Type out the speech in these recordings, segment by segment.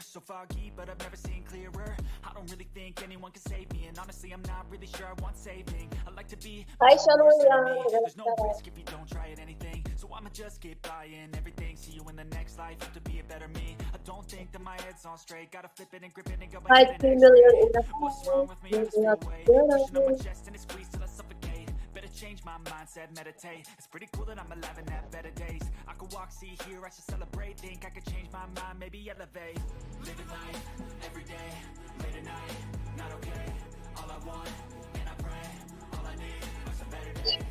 so foggy, but I've never seen clearer. I don't really think anyone can save me, and honestly, I'm not really sure I want saving. I like to be my Hi, own worst Shalom enemy. lang. There's no risk if you don't try at anything, so I'ma just keep buying everything. See you in the next life, hope to be a better me. I don't think that my head's on straight. Gotta flip it and grip it and go and Hi, get an 3 million X-ray. in the What's wrong house. with me? I just Maybe feel not weight pushing on my good. chest and it squeezes till I suffocate. Better change my mindset, meditate. It's pretty cool that I'm alive and have better days. I could walk, see, hear, I should celebrate. Think I could change my mind, maybe elevate. Living life, every day, late at night, not okay. All I want, and I pray, all I need are some better days.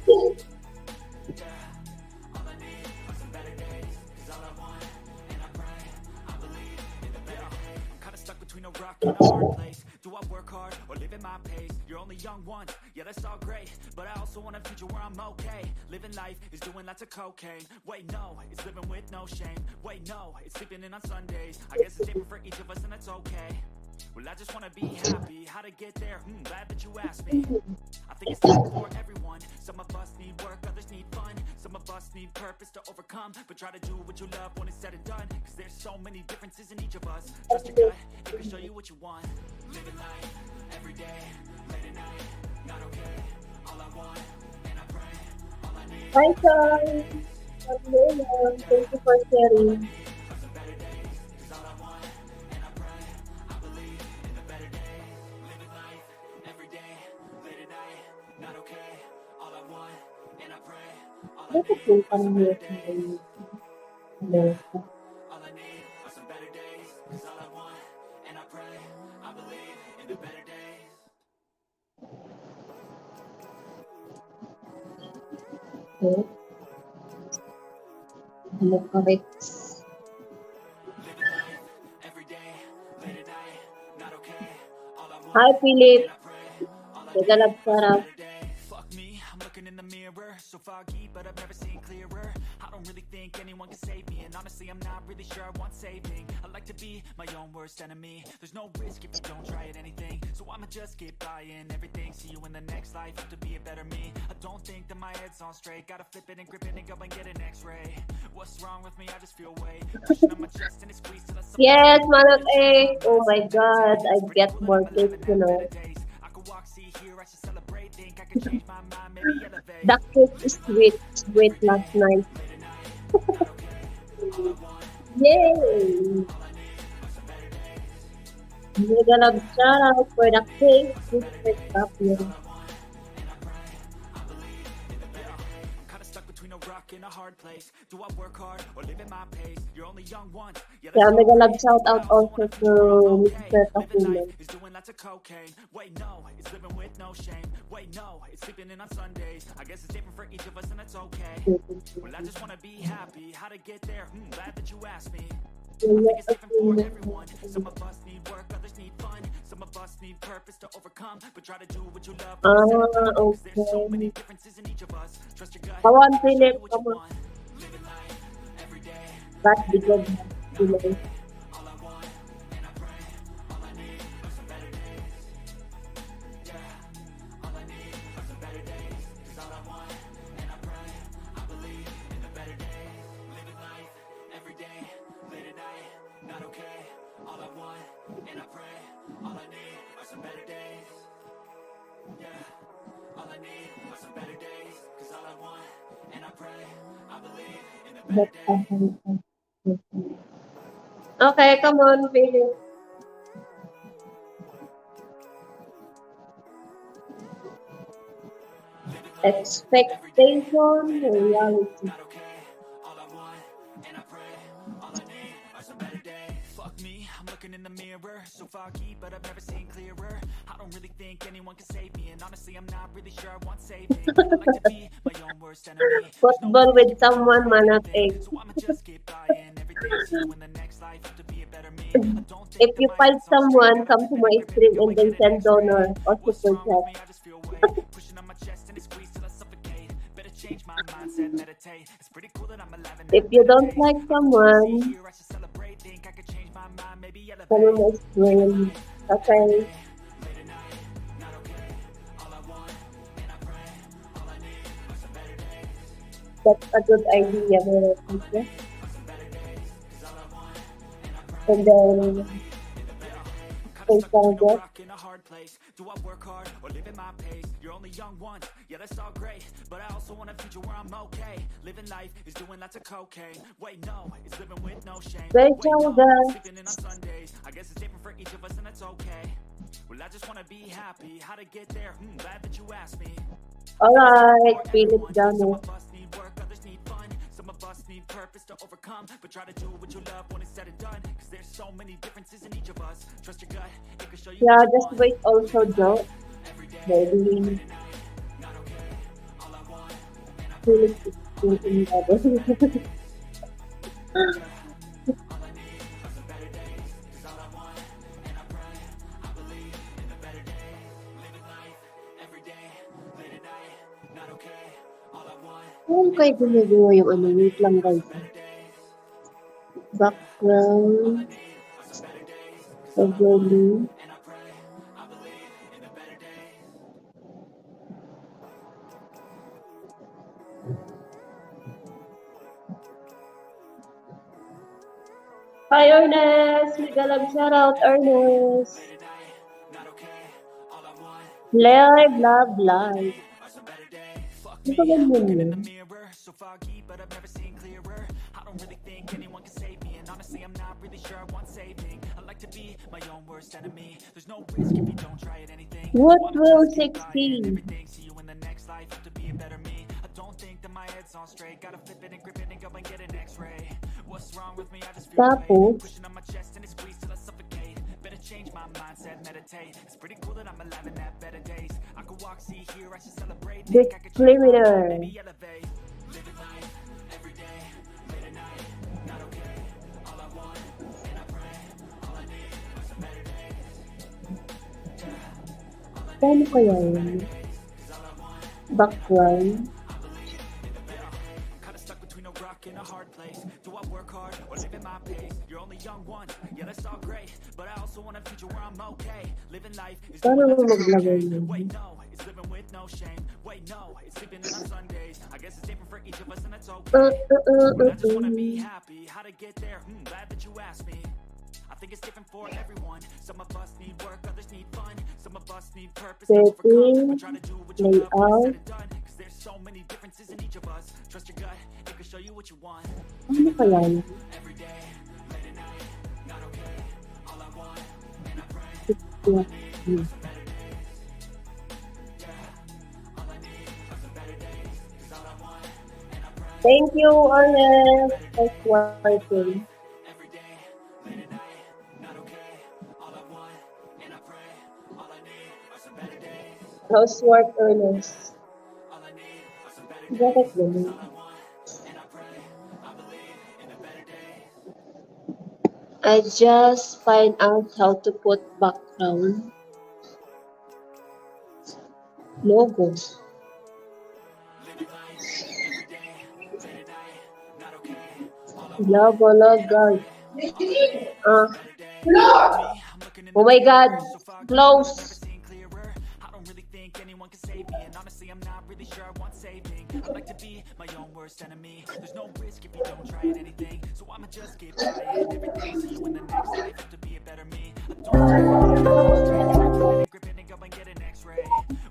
Yeah, all I need are some better days. Cause all I want, and I pray, I believe in the better days. Kinda stuck between a rock and a hard place. Do I work hard or live at my pace? You're only young once, yeah that's all great, but I also want a future where I'm okay. Living life is doing lots of cocaine. Wait no, it's living with no shame. Wait no, it's sleeping in on Sundays. I guess it's different for each of us and that's okay. Well I just wanna be happy, how to get there? Glad that you asked me. I think it's different for everyone. Some of us need work, others need fun. Some of us need purpose to overcome, but try to do what you love when it's said and done. Cause there's so many differences in each of us. Trust your gut, it can show you what you want. Living life, every day, late at night, not okay. All I want, and I pray, all I need Hi, Sean. 1 million. Thank you for sharing. are some better days. Cause all I want, and I pray, I believe in the better days. Living life, every day, late at night, not okay. All I want, and I pray, all I Bakit need yung are some parang better yes days. na All I need are some better days. Cause all I want, and I pray, I believe in the better days. Okay. Correct. Living life, every day, late at night, not okay. All I Hi, want, Philip. and I pray, all I Mega need love are some shout out. better days. Fuck me, I'm looking in the mirror, so foggy, but I've never seen clearer. I don't really think anyone can save me, and honestly, I'm not really sure I want saving. I like to be my own worst enemy. There's no risk if you don't try at anything, so I'ma just keep buying everything. See you in the next life, hope to be a better me. I don't think that my head's on straight. Gotta flip it and grip it and go and get an X-ray. What's wrong with me? I just feel weight pushing on my chest and it squeezes till I Yes, suffocate. Manok Better change my Egg. Oh my mindset, God. meditate. I It's pretty get cool that more I'm alive cakes, and you have better know. days. I could walk, see, hear, I should celebrate. Think I could change my mind, maybe elevate. The cake is Living sweet. life, Sweet every last day, night. late at night, not okay. All I want, and I pray, Yay! all I need are some better days. Mega love shout out for the cake. Good for top Cause yun. all I want, and I pray, I believe in the better days. Kinda stuck between a rock and a hard place. Do I work hard or live at my pace? You're only young once, yeah Yeah, that's all mega love great, shout but I out also want also a to future where I'm okay. Mr. Living life Takuman. is doing lots of cocaine. Wait no, it's living with no shame. Wait no, it's sleeping in on Sundays. I guess it's different for each of us and that's okay. Well I just wanna be happy, how to get there? Glad that you asked me. I think it's different for everyone. Some of us need work, others need fun. Some of us need purpose to overcome, but try to do what you love when it's said and done. Cause there's so many Okay. differences in each of us. Trust your gut, Come on, it can show Philip. you what you Come on. want. Living life, every day, That's late the at good night, not feeling. okay. All I want, and I pray, all I need are some better days. Yeah, all I need are some better days. Cause all I want, and I pray, I believe in the better days. Living life, every day, late at night, not okay. All I want, and I pray, all I need are some better days. Yeah, all I need are some better days. Cause all I want, and I pray, I believe in the better days. Okay, come on, Philip. Living life, every day, Expectation, late at night, reality. not okay. All I want, and I pray, all I need are some better days. Fuck me, I'm looking in the mirror, so foggy, but I've never seen clearer. I don't really think anyone can save me, and honestly, I'm not really sure I want saving. I like to be my own worst enemy. There's no Football risk with if you don't someone, try Manok anything, Egg. so I'ma just keep buying everything. See you in the next life, hope to be a better me. I don't If think that you my find head's on straight. someone, Gotta come flip to it and my grip it and stream go and and get then an send X-ray. donor or What's super wrong with chat. me? I just feel weight pushing on my chest and it squeezes till I suffocate. Better change my mindset, meditate. It's pretty cool that I'm alive and If have you better don't days. like I could walk, see, someone, hear, I should celebrate. Think I could change my mind, maybe come on elevate. my Living stream. life, every Okay, day, late at night, not okay. All I want, and I pray, all I need are some better days. that's a good idea, Manok All I Egg. need are some better days. Cause all I want, and I pray, And then, Kinda face stuck down between a again. rock and a hard place. Do I work hard or live at my pace? You're only young once, yeah, that's all great. But I also want a future where I'm okay. Living life is doing lots of cocaine. Wait, no, it's living with no shame. Face Wait, down no, again. it's sleeping in on Sundays. I guess it's different for each of us, and that's okay. Well, I just wanna be happy. How to get there? Glad that you asked me. Alright, Philip Some Janet. of us need work, others need fun. Some of us need purpose to overcome. But try to do what you love when it's said and done. Cause there's so many differences in each of us. Trust your gut, it can show you Yeah, what you just want. wait also, Joe. Maybe Philip is still in bed. Kung kayo ginagawa yung ano, wait lang guys. Background. Overlay. Hi, Ernest! Ligalag shoutout, Ernest! Live, love, live. Ano ba ganyan yun? Mirror so foggy, but I've never seen clearer. I don't really think anyone can save me, and honestly, I'm not really sure I want saving. I like to be my own worst enemy. There's no risk if you don't try at anything. What So I'ma will just keep trying 16? everything. See you in the next life, have to be a better me. I don't think that my head's on straight. Gotta flip it and grip it and go and get an X-ray. What's wrong with me? I just feel weight Tapos, pushing on my chest and it squeezes till I suffocate. Better change my mindset, meditate. It's pretty cool that I'm alive and have better days. I could walk, see, hear, I should celebrate. Think I could change my mind, disclaimer. maybe elevate. Living life every day, late at night, not okay. All I want, and I pray, all I need are some better days. Paano kaya yun? Background. Kinda stuck between a rock and a hard place. Do I work hard or live at my pace? You're only young once, yeah, that's all great. But I also want a future where I'm okay. Living life is Paano doing mo lots of maglagay cocaine. yun? Wait, no, it's living with no shame. Wait, no, it's sleeping in on Sundays. I guess it's different for each of us, and that's okay. But I just wanna be happy. How to get there? Glad that you asked me. I think it's different for everyone. Some of us need work, others need fun. Some of us need purpose to overcome. But try to do what you love when it's said and done. Cause there's so many differences in each of us. Trust your gut, it can show you what you want. Paano kaya yun? Every day, late at night, not okay. All I want, and I pray. Yeah. Thank you, Ernest. Thanks for watching. Every day, late at night, not okay. All I want, and I pray. All I need are some better days. Housework, Ernest. All I need are some better days. Bakit ganun? All I want, and I pray. I believe in a better day. I just find out how to put background logo. Logo. Oh my God. Close. I don't really think anyone can save me, and honestly, I'm not really sure I want saving. I like to be my own worst enemy. There's no risk if you don't try at anything, so I'ma just keep trying everything. See you in the next life, have to be a better me. I don't grip it and go and get an X-ray.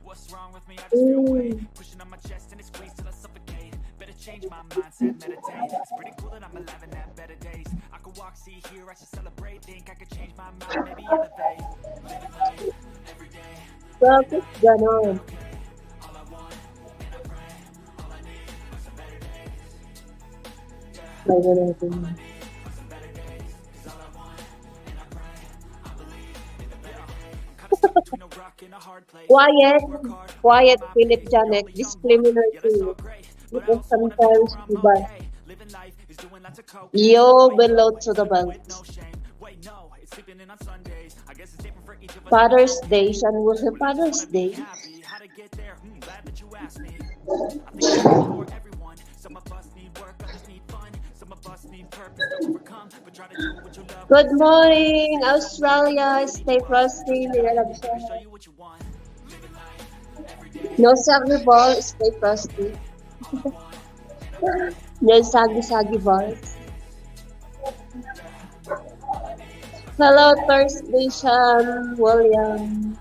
What's wrong with me? I just feel weight pushing on my chest and it squeezes till I suffocate. Better change my mindset, meditate. It's pretty cool that I'm alive and have better days. I could walk, see, hear, I should celebrate. Think I could change my mind, maybe elevate. Living life every day. Bakit ganon? Lagyan natin. Quiet. Quiet, Philip Janet. Disclaimer too. Because sometimes, diba, yo below to the belt. Father's Day. Siya mo sa Father's Day. Good morning, Australia. Stay frosty. No saggy ball. Stay frosty. No saggy balls. Hello, Thursday, Sean, William.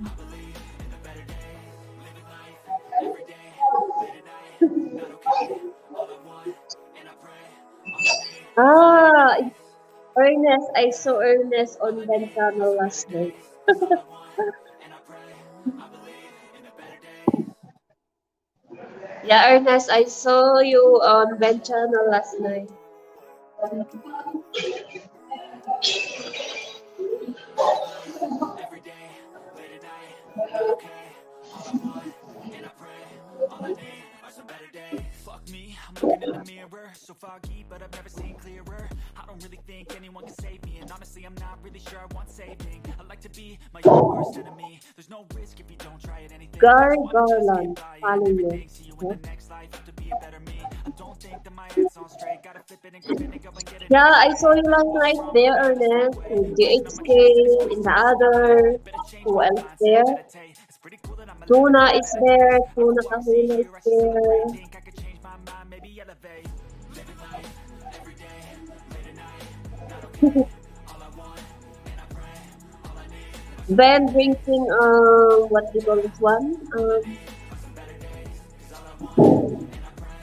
Ah, Ernest. I saw Ernest on Ben channel last night. Yeah, Ernest, I saw you on Ben channel last night. Fuck me, I'm looking in the mirror, so foggy, but I've never seen clearer. I don't really think anyone can save me, and honestly, I'm not really sure I want saving. I like to be my own worst enemy. There's no risk if you don't try at anything. Gary So I'ma just get Garland, by and follow you. everything. See you in the next life, have to be a better me. I don't think that my head's on straight. Gotta flip it and grip it and go and get it. Yeah, I saw you last night there, Ernest, with GHK, and the other, Better change who my else mindset, there? meditate. It's pretty cool that I'm alive. Tuna is there, Tuna So I see Kahuna is here, I should celebrate. there. Think I could change my mind, maybe elevate. Living life every day, late at night, not okay. All I want, and I pray, all I need are some Ben drinking, what do you call this one? better days. 'Cause all I want, and I pray,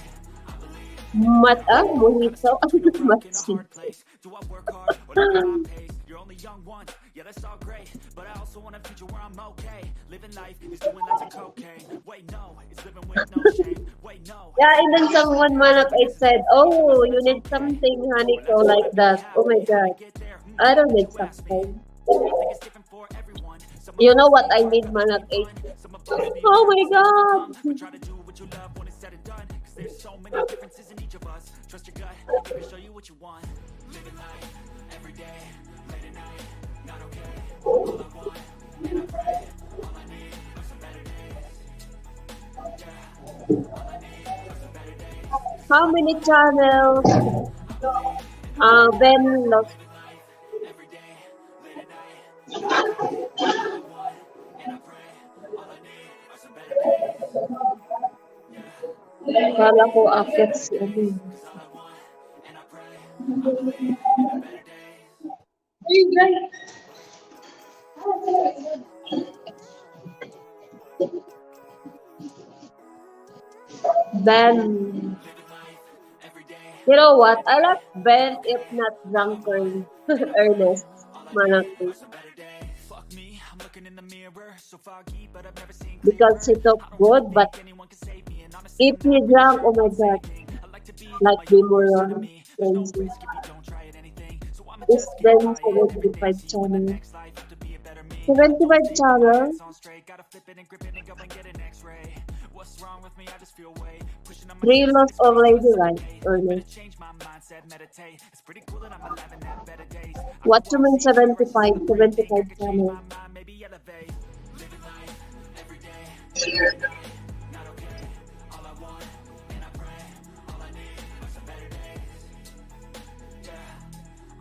I believe Mojito. don't walk in a Mojito. hard place. Do I work hard or live at my pace? You're only young once, yeah, that's all great. But I also want a future where I'm okay. Living life is doing lots of cocaine. Wait, no, it's living with no shame. Wait, no. Yeah, and then someone manok I said, oh, you need something, Haniko, like that. Oh my god. Get there, I don't need you ask me. something. I think it's different for everyone. Some of You know us what need I work, need, others Manok need 8? fun. Some of us need Oh my lessons to god! overcome. But try to do what you love when it's said and done. Cause there's so many differences in each of us. Trust your gut, it can show you what you want. Living life, every day, late at night, not okay. All I want, and I pray, all I need are some better days. Yeah, all I need are some better days. How many channels? Ben lost. Every day, late at night, not okay. All I want, and I pray, all I need are some better days. Kala ko akit si ano. All I want, and I pray, I believe in a better day. Ben. Living life, every day, You know what? I like Ben if not drunken. Ernest. Manok 8. some better day. Fuck me, I'm looking in the mirror, so foggy, but I've never seen Because he talk good, but anyone can save me. And honestly, if he drunk, oh my god. I like to be Like Bimoron. there's no Crazy. risk if you don't try at anything. So I'ma This just Ben get by and everything. 75 See you in the channel. next life, have to be a better me. 75 channel? It's on straight, gotta flip it and grip it and go and get an x-ray. What's wrong with me? I just feel weight pushing on my 3 lost already, right? Ernest. change my mindset, meditate. It's pretty cool that I'm alive and have better days. What you mean 75? 75 channel. My mind, maybe elevate. Living life every day. Not okay. All I want, and I pray, all I need are some better days. Yeah,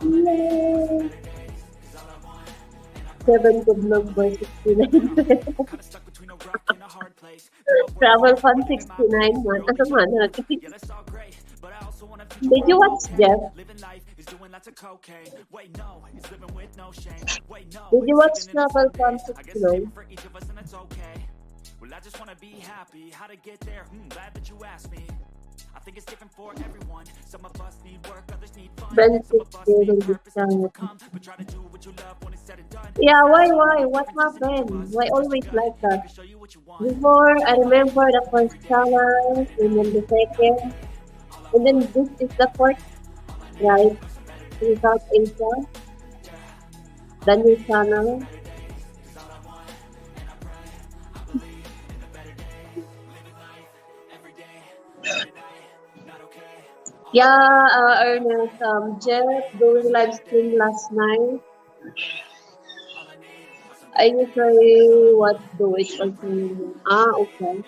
all I need are some better days. 'Cause all I want, and I pray, 7 kublog by 69. kinda stuck between a rock and a hard place. Travel Fun 69 man. Ano man? Yeah, that's all great, but I also want a future Did you where I'm watch okay. Jeff? Living life is doing lots of cocaine. Wait, no, it's living with no shame. Wait, no. Did you watch it's living in the Travel Fun I guess it's 69? different for each of us, and that's okay. Well, I just wanna be happy. How to get there? Glad that you asked me. I think it's different for everyone. Some of us need work, others need fun. Ben Some of us need 60 purpose to channel. overcome. But try to do what you love when it's said and done. Yeah, why? What happened? Why always like I that? can show you what you want. Before, I remember the first channel, and then the second, and then this is the fourth, right? In South Asia, the new channel. Yeah, Ernest, Jeff doing live stream last night. I usually what do it also. Okay.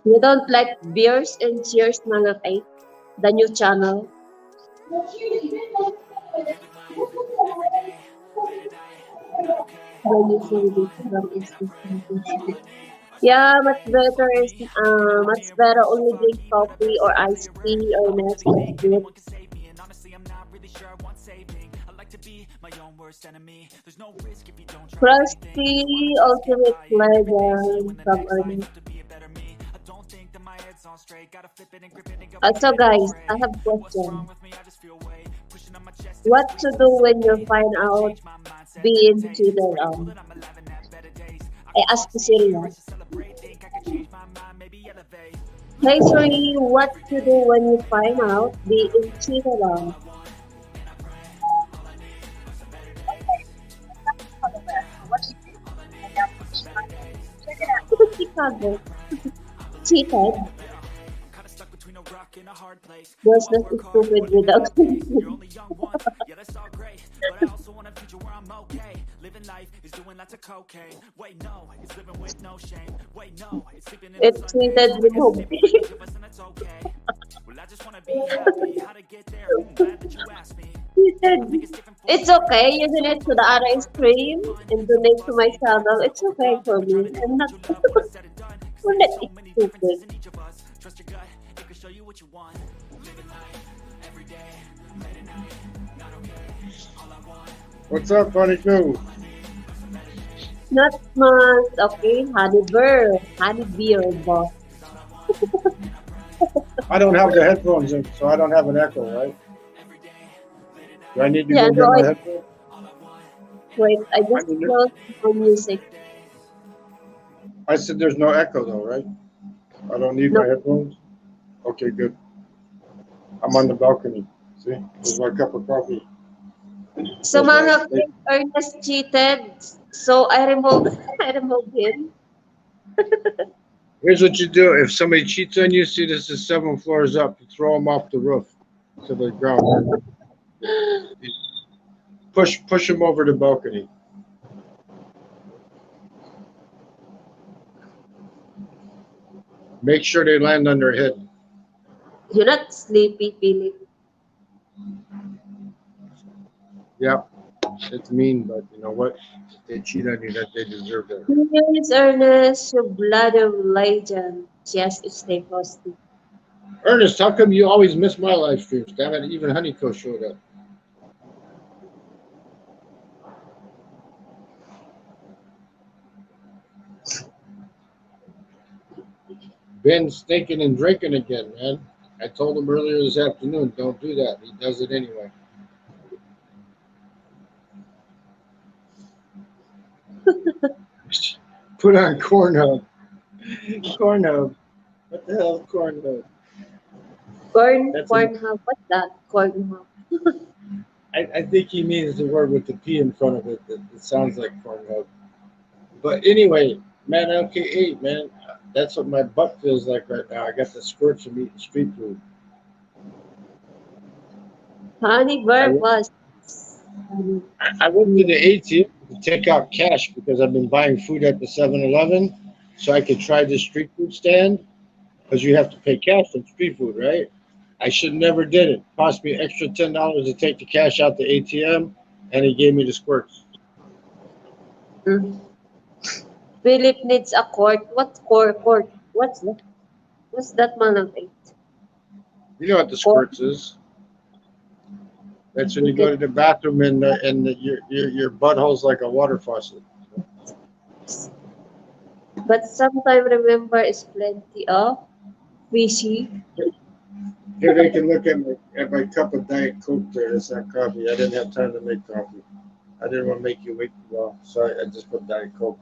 You don't like beers and cheers, mga kay? The new channel. The new series from is yeah, much better only drink coffee or iced tea or Nescafe. Good. really sure I want saving. I like to be my own worst enemy. There's no risk if you don't try anything. Frosty Just get Ultimate by it. Every day's you Legend in the from next life Ernest. to be a better me. I don't think that my head's on straight. Gotta flip it and grip it and go So ahead and guys, I betray. have a What's wrong question. with me? I just feel weight pushing on my chest every What to 3 4 do when you seconds. find Better out change my mindset, being meditate. It's cheated pretty cool on? that I'm alive and have better days. I I could asked walk, you see, hear, I serious. should celebrate. Think I could change my mind, maybe elevate. Hey Suri, what to do when you find out being cheated on? Chicago. Cheated. Kinda stuck between a rock and a hard place. There's Do I nothing work hard stupid or live at without my pace? You're thinking. only young once, yeah, that's all great. But I also want a future where I'm okay. Living life is doing lots of cocaine. Wait, no, it's living with no shame. Wait, no, it's sleeping in It the cheated Sundays. I with guess it's hope. maybe like each of us, and that's okay. Well, I just wanna be happy. How to get there? Glad that you asked me. I Cheated. think it's different for It's everyone. okay. You donate to the other extreme and donate to my channel. It's okay for me. I'm not. Well, that is stupid. Each of us, trust your gut, it can show you what you want. Living life every day, late at night, not okay. All I want. What's up, Funny Crew? Not much. Okay, honey bear, honey beer, boss. I don't have the headphones in, so I don't have an echo, right? Do I need to Yeah, go get my Android. headphones? Wait, I I just mean, closed my music. I said there's no echo though, right? I don't need No. my headphones? Okay, good. I'm on the balcony. See? There's my cup of coffee. So There's my mga Chris Ernest cheated. So I removed I removed him. Here's what you do. If somebody cheats on you, see this is 7 floors up, you throw them off the roof to the ground. Push them over the balcony. Make sure they land on their head. You're not sleepy, Philip. Yep. It's mean, but you know what? If they cheat on you, that they deserve that. Yes, Ernest, you bloody legend. Yes, stay frosty. Ernest, how come you always miss my live streams? Damn it, even Honeyco showed up. Ben's stinking and drinking again, man. I told him earlier this afternoon, don't do that. He does it anyway. Put on Cornhub. Cornhub. What the hell is Cornhub? Corn hub. What's that? Corn hub. I think he means the word with the P in front of it. It sounds like Cornhub. But anyway, man, LK8, man, that's what my butt feels like right now. I got the squirts from eating street food. Honey bear was. I went to the ATM to take out cash because I've been buying food at the 7-Eleven so I could try this street food stand because you have to pay cash for street food, right? I should never did it. Cost me extra $10 to take the cash out the ATM, and he gave me the squirts. Philip needs a court. What court? What's that? What's that man of eight? You know what the squirts is? That's when you go to the bathroom and your butthole's like a water faucet. But sometimes remember is plenty of fishy. Here they can look at my cup of Diet Coke there. That's not coffee. I didn't have time to make coffee. I didn't want to make you wait too long. So I just put Diet Coke.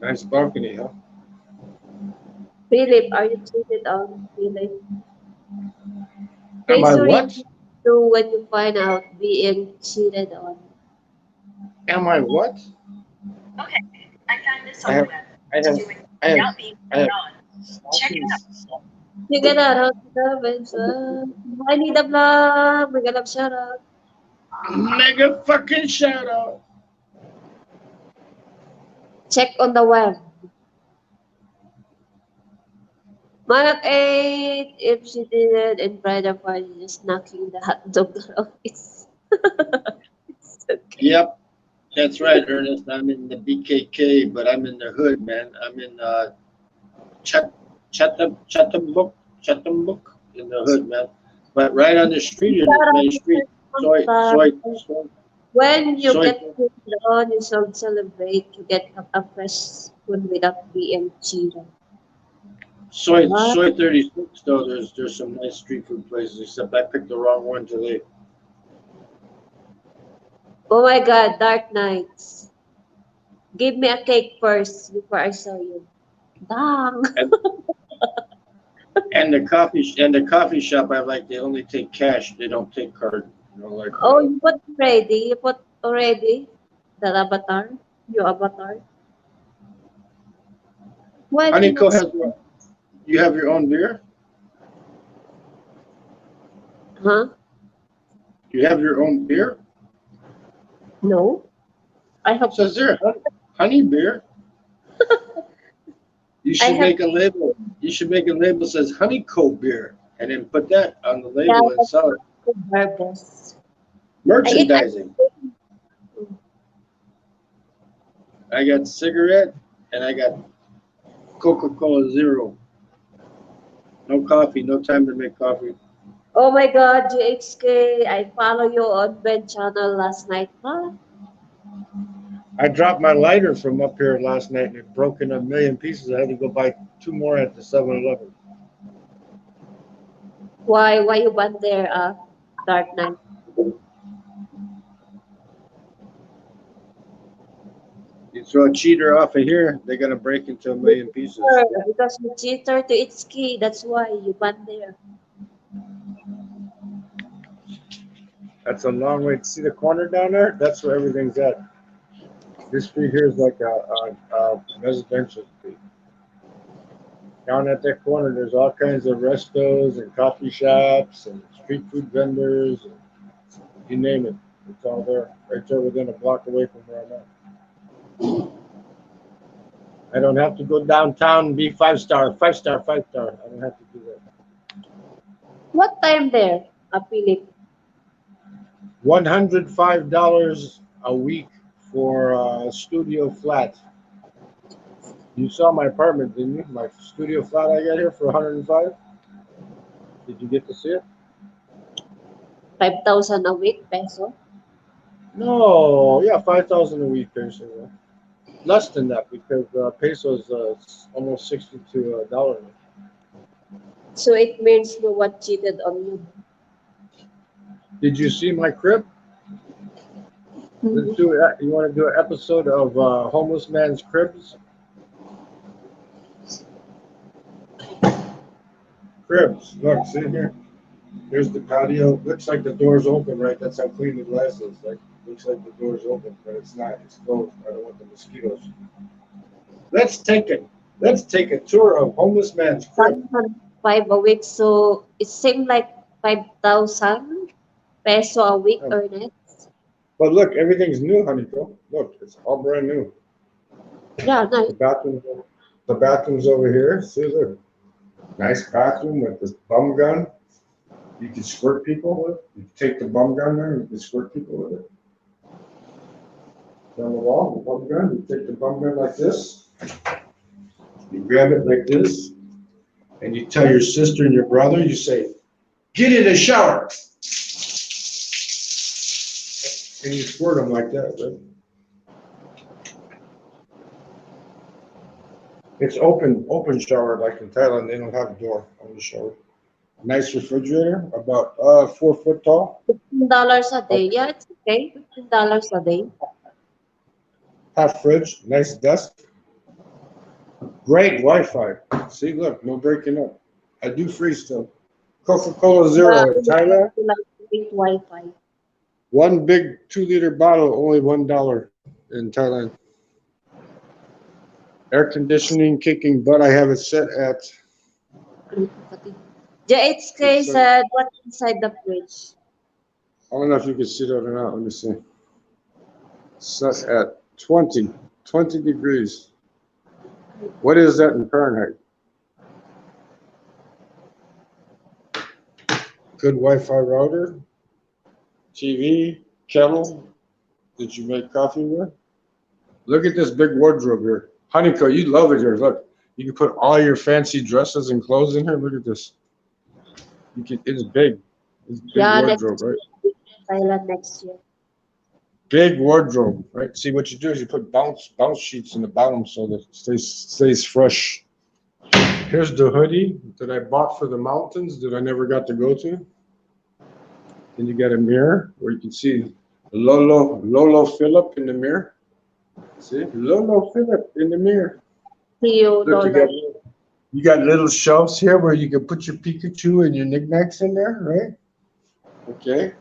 Nice balcony, huh? Philip, are you cheated on, Philip? Am I Sorry, what? do when you find out being cheated on. Am I what? Okay, I found this I on have, the web. I To have, do it I have, without being I have. turned on. Check it out. You get out of the bench. I need a vlog. We got a shout out. Mega fucking shout out. Check on the web. Manat 8, if she did it in Pride Party, just knocking the hot dog off. It's okay. Yep, that's right, Ernest. I'm in the BKK, but I'm in the hood, man. I'm in Chattanooga in the hood, man. But right on the street, in the main street, soy, When you soy, get food on, you should celebrate. You get a fresh food without being cheated. What? soy 36. Though there's some nice street food places. Except I picked the wrong one today. Oh my God, Dark Knights. Give me a cake first before I show you. Dang. And and the coffee shop I like. They only take cash. They don't take card. You know, like Oh, you put ready? You put already the avatar? Your avatar? Why do you Honeyco not has. see? You have your own beer. Huh? You have your own beer. No. I It have says there, honey beer. You I should have make a label. You should make a label that says Honeyco beer, and then put that on the yeah, label and sell it. burgers. I eat ice Merchandising. cream. I got cigarette and I got Coca-Cola Zero. No coffee. No time to make coffee. Oh my God, GHK, I follow you on Ben channel last night. Huh? I dropped my lighter from up here last night and it broke in a million pieces. I had to go buy 2 more at the 7-Eleven. Why you went there, Dark Knight? You throw a cheater off of here, they're gonna break into a million pieces. Because you cheater to its key, that's why you went there. That's a long way. See the corner down there? That's where everything's at. This street here is like a residential street. Down at that corner, there's all kinds of restos and coffee shops and street food vendors. And you name it. It's all there. Right there within a block away from where I'm at. I don't have to go downtown and be 5-star. I don't have to do that. What time there, Philip? $105 a week for a studio flat. You saw my apartment, didn't you? My studio flat I got here for 105. Did you get to see it? 5,000 a week, peso? No, yeah, 5,000 a week peso. Less than that because peso is almost 60 to a dollar. So it means no one cheated on you. Did you see my crib? Let's do it. You want to do an episode of Homeless Man's Cribs? Cribs. Look, see here. Here's the patio. Looks like the door's open, right? That's how clean the glass is. Like, looks like the door's open, but it's not. It's closed. I don't want the mosquitoes. Let's take a tour of Homeless Man's Crib. 5 a week, so it seemed like 5,000 peso a week earned. But look, everything's new, Honeycomb. Look, it's all brand new. Yeah, nice. The bathroom's over here. See, look. Nice bathroom with this bum gun. You can squirt people with. You can take the bum gun there, you can squirt people with it. On the wall, the bum gun, you take the bum gun like this. You grab it like this. And you tell your sister and your brother, you say, get in the shower. And you squirt them like that, right? It's open shower, like in Thailand, they don't have a door on the shower. Nice refrigerator, about 4 foot tall. $15 a day. Yeah, it's okay. $15 a day. Half fridge, nice desk. Great Wi-Fi. See, look, no breaking up. I do free stuff. Coca-Cola Zero in Thailand. Like Wi-Fi. One big 2-liter bottle, only $1 in Thailand. Air conditioning kicking butt. I have it set at. JHK said, what's inside the fridge? I don't know if you can see that or not. Let me see. Set at 20 degrees. What is that in Fahrenheit? Good Wi-Fi router, TV, kettle. Did you make coffee with? Look at this big wardrobe here. Honeyco, you love it here. Look, You can put all your fancy dresses and clothes in here. Look at this. It's big. It's big Yeah, wardrobe, right? Thailand next year. Big wardrobe, right? See, what you do is you put bounce sheets in the bottom so that it stays fresh. Here's the hoodie that I bought for the mountains that I never got to go to. Then you got a mirror where you can see Lolo Philip in the mirror. See, Lolo Philip in the mirror. Theo Look, Dollar. you got little shelves here where you can put your Pikachu and your knickknacks in there, right? Okay.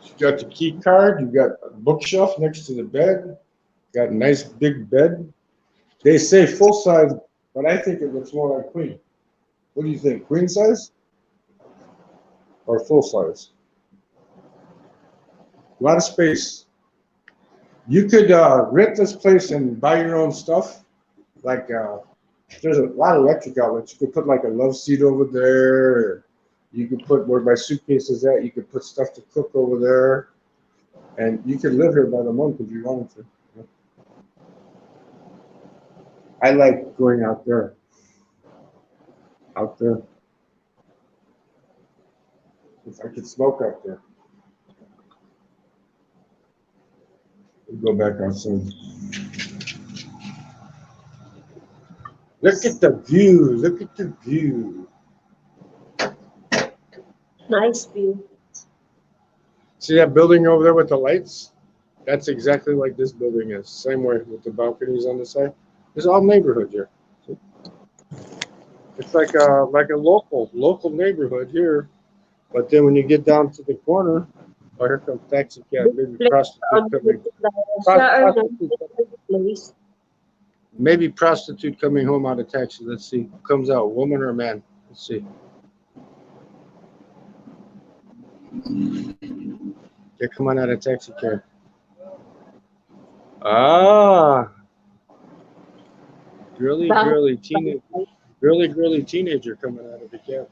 You got the key card. You got a bookshelf next to the bed. Got a nice big bed. They say full size, but I think it looks more like queen. What do you think? Queen size or full size? A lot of space. You could rent this place and buy your own stuff. Like there's a lot of electric outlets. You could put like a love seat over there. Or you could put where my suitcase is at. You could put stuff to cook over there. And you could live here by the month if you wanted to. I like going out there. Out there. If I could smoke out there. We'll go back outside. Look at the view. Look at the view. Nice view. See that building over there with the lights? That's exactly like this building is. Same way with the balconies on the side. It's all neighborhood here. See? It's like a local neighborhood here. But then when you get down to the corner, oh, here comes taxi cab, maybe prostitute coming. Maybe prostitute coming home out of taxi. Let's see. Comes out, woman or man? Let's see. They're coming out of taxi cab. Ah. Girly teenager coming out of the cab.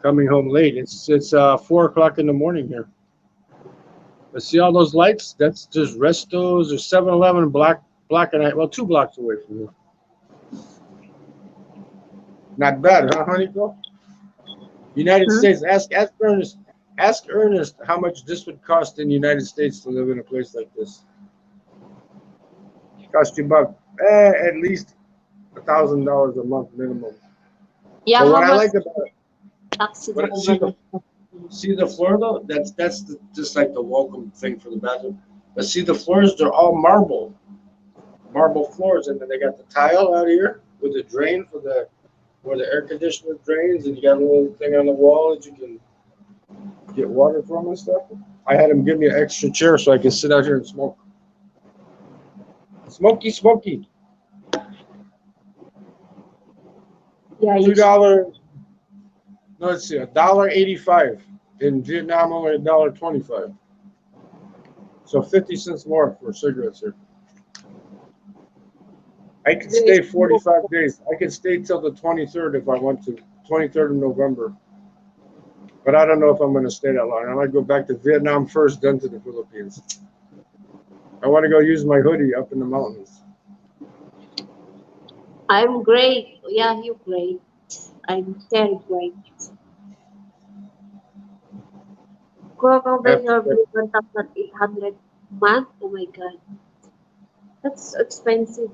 Coming home late. It's 4 o'clock in the morning here. But see all those lights? That's just Restos or 7-Eleven block and I, well, 2 blocks away from here. Not bad, huh, honey girl? United States. Ask Ernest how much this would cost in the United States to live in a place like this. Cost you about at least $1,000 a month minimum. Yeah, but what how I like much about taxi But see the floor though? That's just like the welcome thing for the bathroom. But see the floors, they're all marble floors, and then they got the tile out here with the drain for where the air conditioner drains, and you got a little thing on the wall that you can get water from and stuff. I had him give me an extra chair so I can sit out here and smoke. Smoky. Yeah, $2. No, let's see, $1.85. In Vietnam, only $1.25. So 50 cents more for cigarettes here. I could stay 45 days. I could stay till the 23rd if I want to. 23rd of November. But I don't know if I'm going to stay that long. I might go back to Vietnam first, then to the Philippines. I want to go use my hoodie up in the mountains. I'm great. Yeah, you're great. I'm very great. Coco Venture 1,800 a month. Oh my god. That's expensive.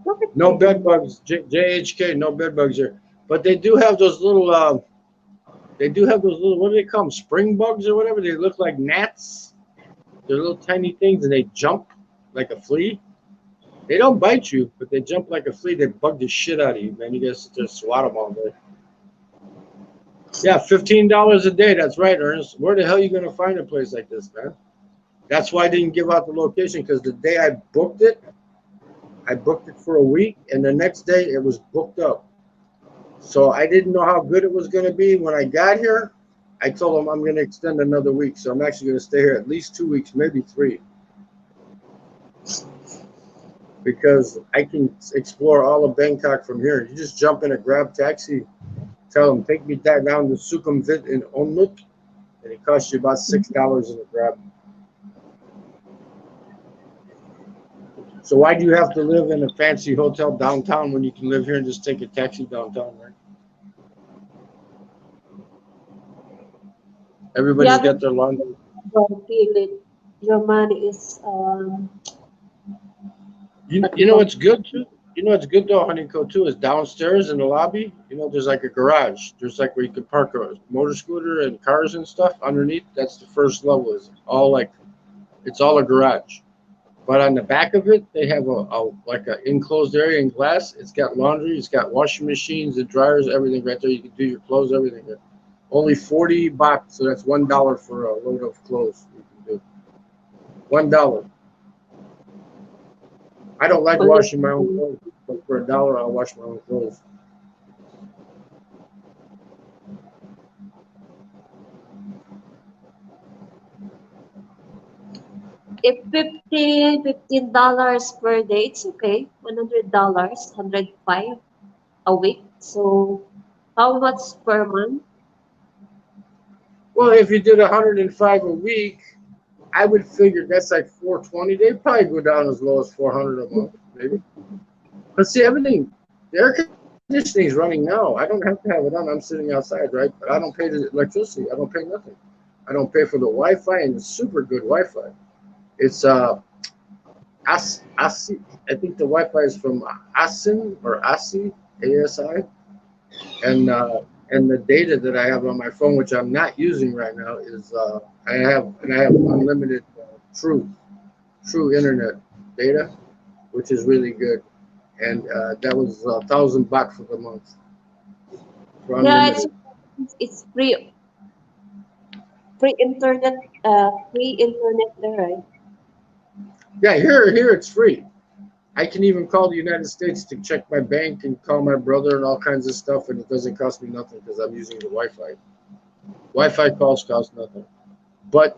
Look at No this. bed bugs, JHK, no bed bugs here. But they do have those little, what do they call them? Spring bugs or whatever. They look like gnats. They're little tiny things and they jump like a flea. They don't bite you, but they jump like a flea. They bug the shit out of you, man. You guys just swat them all day. Yeah, $15 a day. That's right, Ernest. Where the hell are you going to find a place like this, man? That's why I didn't give out the location, because the day I booked it for a week, and the next day it was booked up. So I didn't know how good it was going to be. When I got here, I told them I'm going to extend another week. So I'm actually going to stay here at least 2 weeks, maybe 3. Because I can explore all of Bangkok from here. You just jump in a Grab taxi, tell them, take me down to Sukhumvit in Onmut, and it costs you about $6 in a Grab. So why do you have to live in a fancy hotel downtown when you can live here and just take a taxi downtown, right? Everybody's Yeah, got their laundry. but feel it. Your money is at You know home. what's good too? You know what's good though, Honeyco too, is downstairs in the lobby. You know, there's like a garage. There's like where you can park a motor scooter and cars and stuff underneath. That's the first level. Is all like it's all a garage. But on the back of it, they have a like an enclosed area in glass. It's got laundry. It's got washing machines and dryers, everything right there. You can do your clothes, everything. Only 40 baht, so that's $1 for a load of clothes. You can do $1. I don't like Only washing my own clothes, but for $1, I'll wash my own clothes. if $15 per day, it's okay. $100, 105 a week. So how much per month? Well, if you did 105 a week, I would figure that's like 420. They'd probably go down as low as 400 a month, maybe. But see, everything, the air conditioning is running now. I don't have to have it on. I'm sitting outside, right? But I don't pay the electricity. I don't pay nothing. I don't pay for the Wi-Fi, and it's super good Wi-Fi. It's ASI. I think the Wi-Fi is from ASIN or ASI, ASI, and the data that I have on my phone, which I'm not using right now, is I have unlimited true internet data, which is really good, and that was 1,000 baht for the month for Yeah, unlimited. it's free internet there, right? Yeah, here it's free. I can even call the United States to check my bank and call my brother and all kinds of stuff, and it doesn't cost me nothing because I'm using the Wi-Fi. Wi-Fi calls cost nothing. But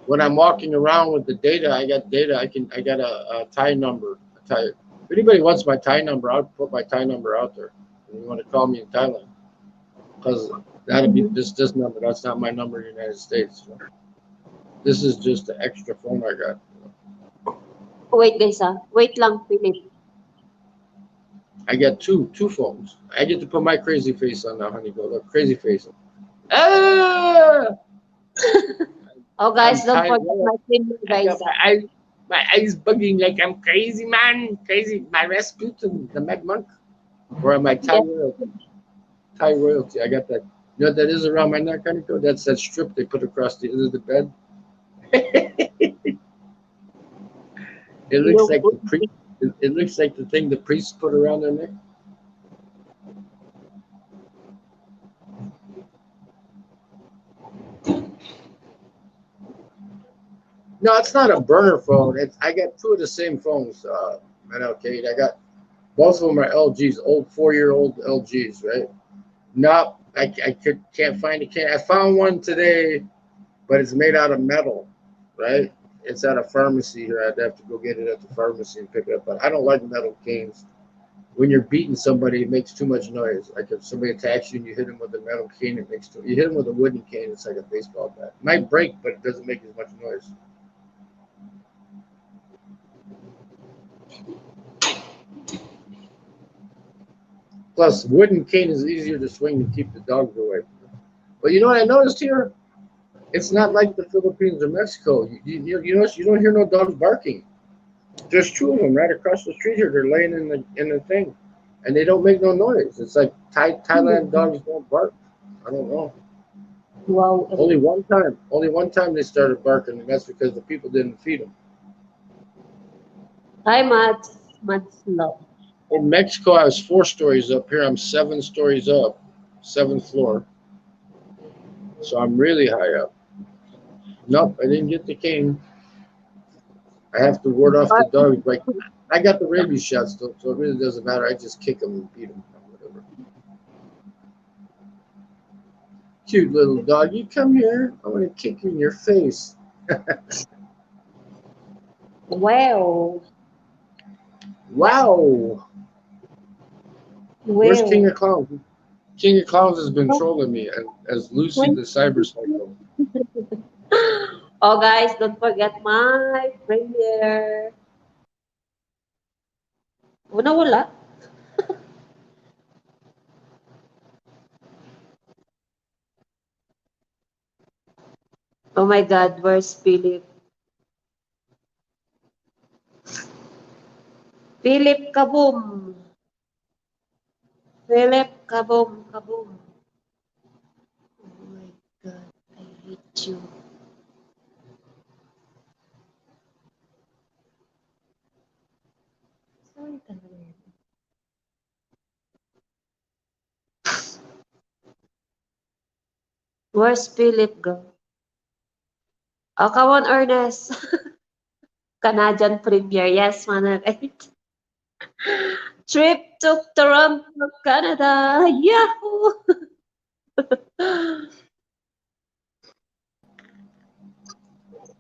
when I'm walking around with the data, I got data. I got a Thai number. If anybody wants my Thai number, I'll put my Thai number out there. If you want to call me in Thailand, because that'll be this number. That's not my number in the United States. So this is just the extra phone I got. Wait, guys, wait lang, Philip. I got two phones. I get to put my crazy face on now, honey. Go look, crazy face. Ah! Oh, guys, I'm don't Thai forget my premium, I guys. got my eyes bugging like I'm crazy, man. Crazy. My Rasputin, the Mad Monk. Or am I Thai Yes. royalty? Thai royalty. I got that. You know what that is around my neck, honey? That's that strip they put across the end of the bed. It You looks know, like the priest. It looks like the thing the priests put around their neck. No, it's not a burner phone. I got two of the same phones, Kate. I got both of them are LGs, old 4-year-old LGs, right? No, can't find it. I found one today, but it's made out of metal, right? It's at a pharmacy here. I'd have to go get it at the pharmacy and pick it up. But I don't like metal canes. When you're beating somebody, it makes too much noise. Like if somebody attacks you and you hit them with a metal cane, it makes too. You hit them with a wooden cane, it's like a baseball bat. It might break, but it doesn't make as much noise. Plus, wooden cane is easier to swing to keep the dogs away. But you know what I noticed here? It's not like the Philippines or Mexico. You notice you don't hear no dogs barking. There's two of them right across the street here. They're laying in the thing, and they don't make no noise. It's like Thailand dogs don't bark. I don't know. wow. Only one time they started barking, and that's because the people didn't feed them. Hi, Matt Love. In Mexico, I was 4 stories up. Here, I'm 7 stories up, 7th floor. So I'm really high up. Nope, I didn't get the cane. I have to ward off the dogs. Like I got the rabies shots, still, so it really doesn't matter. I just kick them and beat them, whatever. Cute little dog, you come here. I want to kick you in your face. Wow. Wow. Where's Wow. King of Clowns? King of Clowns has been trolling me as Lucy the Cyber Psycho. Oh, guys, don't forget my premiere. Nawala. Oh my God, where's Philip? Philip Kaboom! Philip Kaboom, Kaboom. Oh my God, I hate you. Sorry talaga yan. Where's Philip go? Oh, come on, Ernest. Canadian Premier. Yes, man. Right? Trip to Toronto, Canada. Yahoo!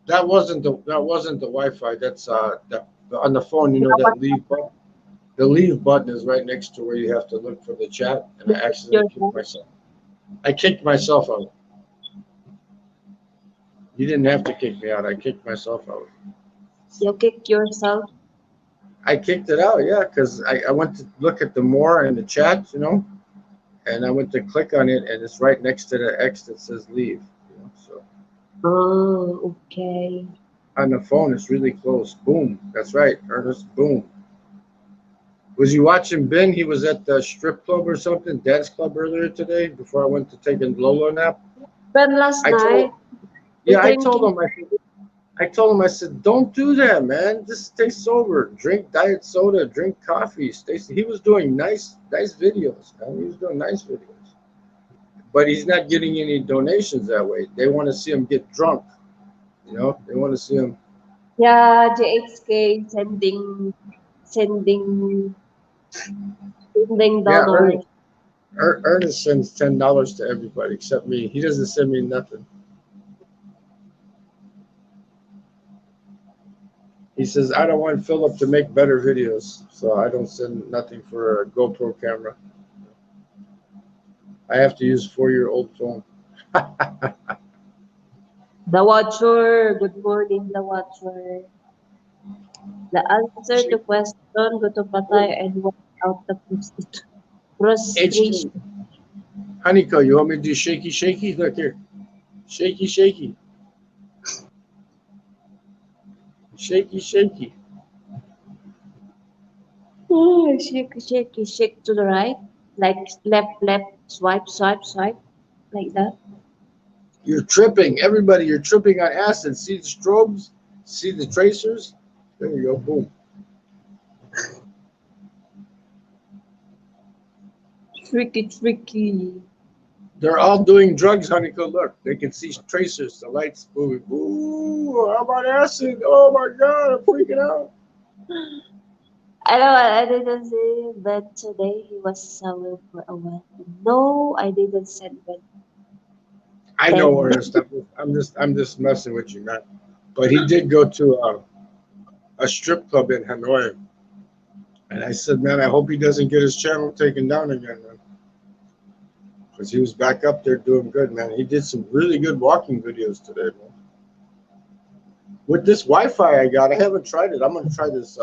That wasn't the Wi-Fi. That's on the phone. You know that leave button. The leave button is right next to where you have to look for the chat, and I accidentally kicked myself. I kicked myself out. You didn't have to kick me out. I kicked myself out. You kick yourself. I kicked it out, yeah, because I went to look at the more in the chat, you know, and I went to click on it, and it's right next to the X that says leave. You know, so Oh, okay. on the phone, it's really close. Boom. That's right, Ernest. Boom. Was you watching Ben? He was at the strip club or something, dance club earlier today before I went to take a Lolo nap. Ben last I night, yeah, I drinking. told him, I said, don't do that, man. Just stay sober. Drink diet soda. Drink coffee. He was doing nice videos, man. He was doing nice videos. But he's not getting any donations that way. They want to see him get drunk. You know, they want to see him. Yeah, JHK sending Yeah, dollars. Ernest sends $10 to everybody except me. He doesn't send me nothing. He says, I don't want Philip to make better videos, so I don't send nothing for a GoPro camera. I have to use 4-year-old phone. The Watcher. Good morning, The Watcher. The answer to question, go to patay and walk out the frustration. HK, Honeyco, you want me to do shaky, shaky? Look here. Shaky, shaky. Shaky, shaky. Oh, shake to the right. Like left, swipe, like that. You're tripping. Everybody, you're tripping on acid. See the strobes? See the tracers? There you go. Boom. Tricky. They're all doing drugs, Honeyco. Look, they can see tracers, the lights moving. Ooh, how about acid? Oh my God, I'm freaking out. I know what I didn't say, but today he was sour for a while. No, I didn't send Ben. I know, Ernest. I'm just messing with you, man. But he did go to a strip club in Hanoi, and I said, man, I hope he doesn't get his channel taken down again, man. Because he was back up there doing good, man. He did some really good walking videos today, man. With this Wi-Fi I got, I haven't tried it. I'm gonna try this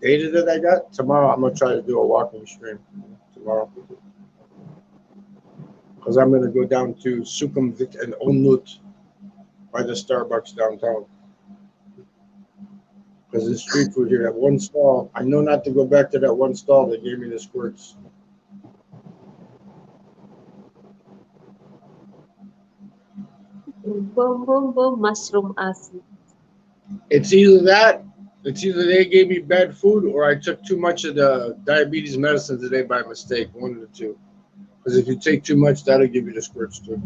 data that I got tomorrow. I'm gonna try to do a walking stream tomorrow. Because I'm gonna go down to Sukhumvit and Onut by the Starbucks downtown. Because there's street food here. That one stall, I know not to go back to that one stall that gave me the squirts. Boom, mushroom acid. It's either that, it's either they gave me bad food or I took too much of the diabetes medicine today by mistake. One of the two. Because if you take too much, that'll give you the squirts too.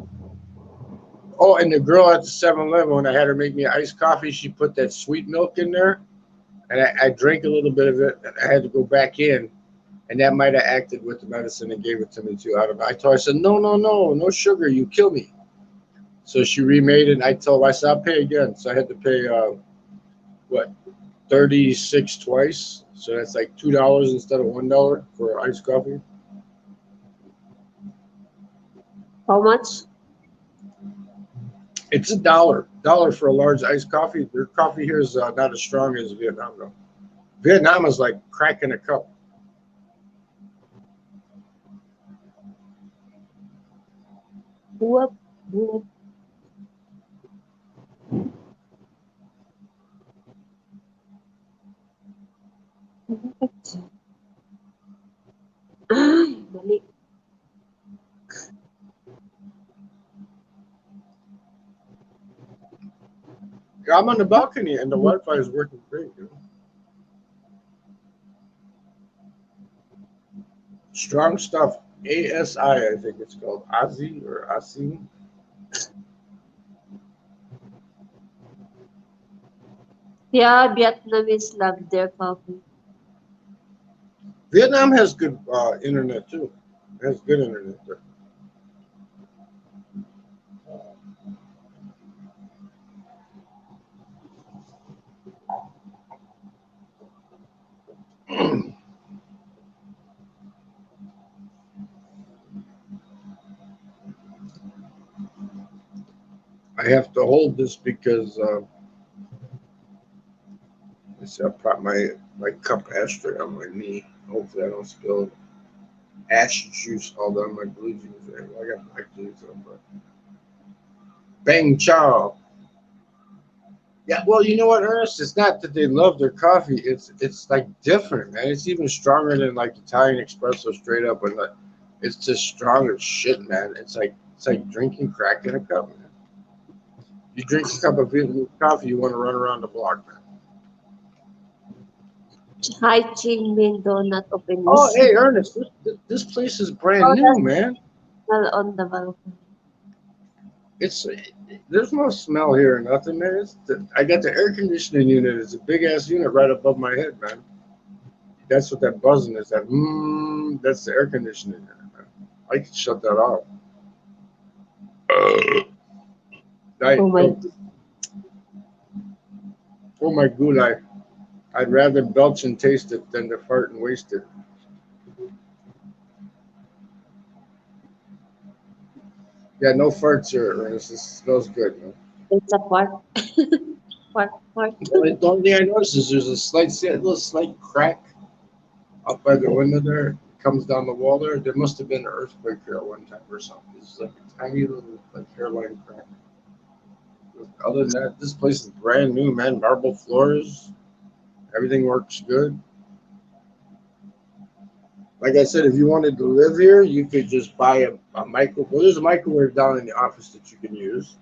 Oh, and the girl at the 7-Eleven, when I had her make me iced coffee, she put that sweet milk in there. And I drank a little bit of it, and I had to go back in. And that might have acted with the medicine and gave it to me too. I don't know. I told her, I said, no sugar, you kill me. So she remade it, and I told her, I said, I'll pay again. So I had to pay, $36 twice. So that's like $2 instead of $1 for iced coffee. How much? It's $1 for a large iced coffee. Their coffee here is not as strong as Vietnam, though. Vietnam is like cracking a cup. Buwag, buwag. Ay, mali. I'm on the balcony and the Wi-Fi is working great. You know? Strong stuff. ASI, I think it's called. ASI or ASI. Yeah, Vietnamese love their coffee. Vietnam has good internet too. It has good internet there. I have to hold this because I prop my cup ashtray on my knee. Hopefully I don't spill ash juice all down my blue jeans. Well, I got black jeans on, but Bang Chow. Yeah, well, you know what, Ernest? It's not that they love their coffee. It's like different, man. It's even stronger than like Italian espresso straight up, and it's just strong as shit, man. It's like drinking crack in a cup, man. You drink a cup of Vietnamese coffee, you want to run around the block, man. Hi, Ching Min Donut open Oh, hey, Ernest, this place is brand new, man. on the balcony. There's no smell here or nothing, man. I got the air conditioning unit. It's a big ass unit right above my head, man. That's what that buzzing is. That's the air conditioning unit, man. I can shut that off. Oh my gulai. I'd rather belch and taste it than to fart and waste it. Yeah, no farts here, Ernest. This smells good, man. It's a park. Park. The only thing I noticed is there's a little slight crack up by the window there. It comes down the wall there. There must have been an earthquake here at one time or something. It's like a tiny little hairline crack. Other than that, this place is brand new, man. Marble floors. Everything works good. Like I said, if you wanted to live here, you could just buy a microwave. Well, there's a microwave down in the office that you can use.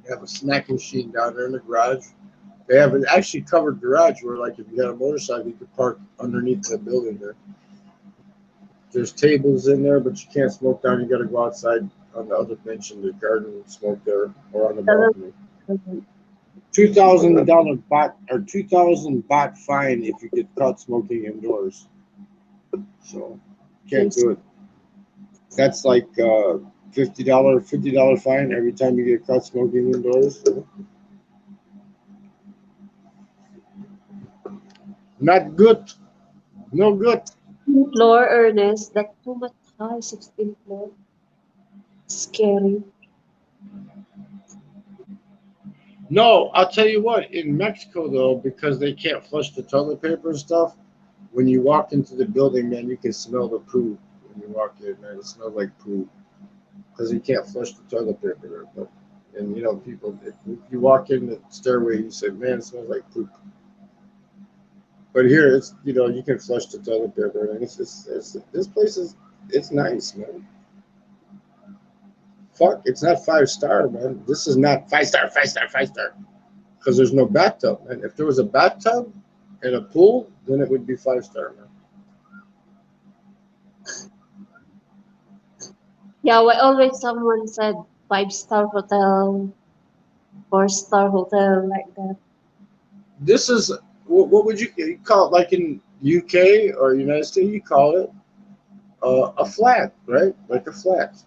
They have a snack machine down there in the garage. They have an actually covered garage where, like, if you had a motorcycle, you could park underneath the building there. There's tables in there, but you can't smoke down. You got to go outside on the other bench in the garden and smoke there or on the balcony. $2,000 baht or 2,000 baht fine if you get caught smoking indoors. So can't do it. That's like $50 fine every time you get caught smoking indoors. Not good. No good. Floor, Ernest. That's too much high. 16th floor. Scary. No, I'll tell you what. In Mexico, though, because they can't flush the toilet paper and stuff, when you walk into the building, man, you can smell the poo when you walk in, man. It smells like poo because you can't flush the toilet paper there. But, and you know, people, if you walk in the stairway, you say, man, it smells like poop. But here, it's, you know, you can flush the toilet paper, and it's this place it's nice, man. Fuck, it's not 5-star, man. This is not 5-star, 5-star, 5-star. Because there's no bathtub, man. If there was a bathtub and a pool, then it would be 5-star, man. Yeah, well, always someone said 5-star hotel, 4-star hotel, like that. This is, what would you call it? Like in UK or United States, you call it a flat, right? Like a flat,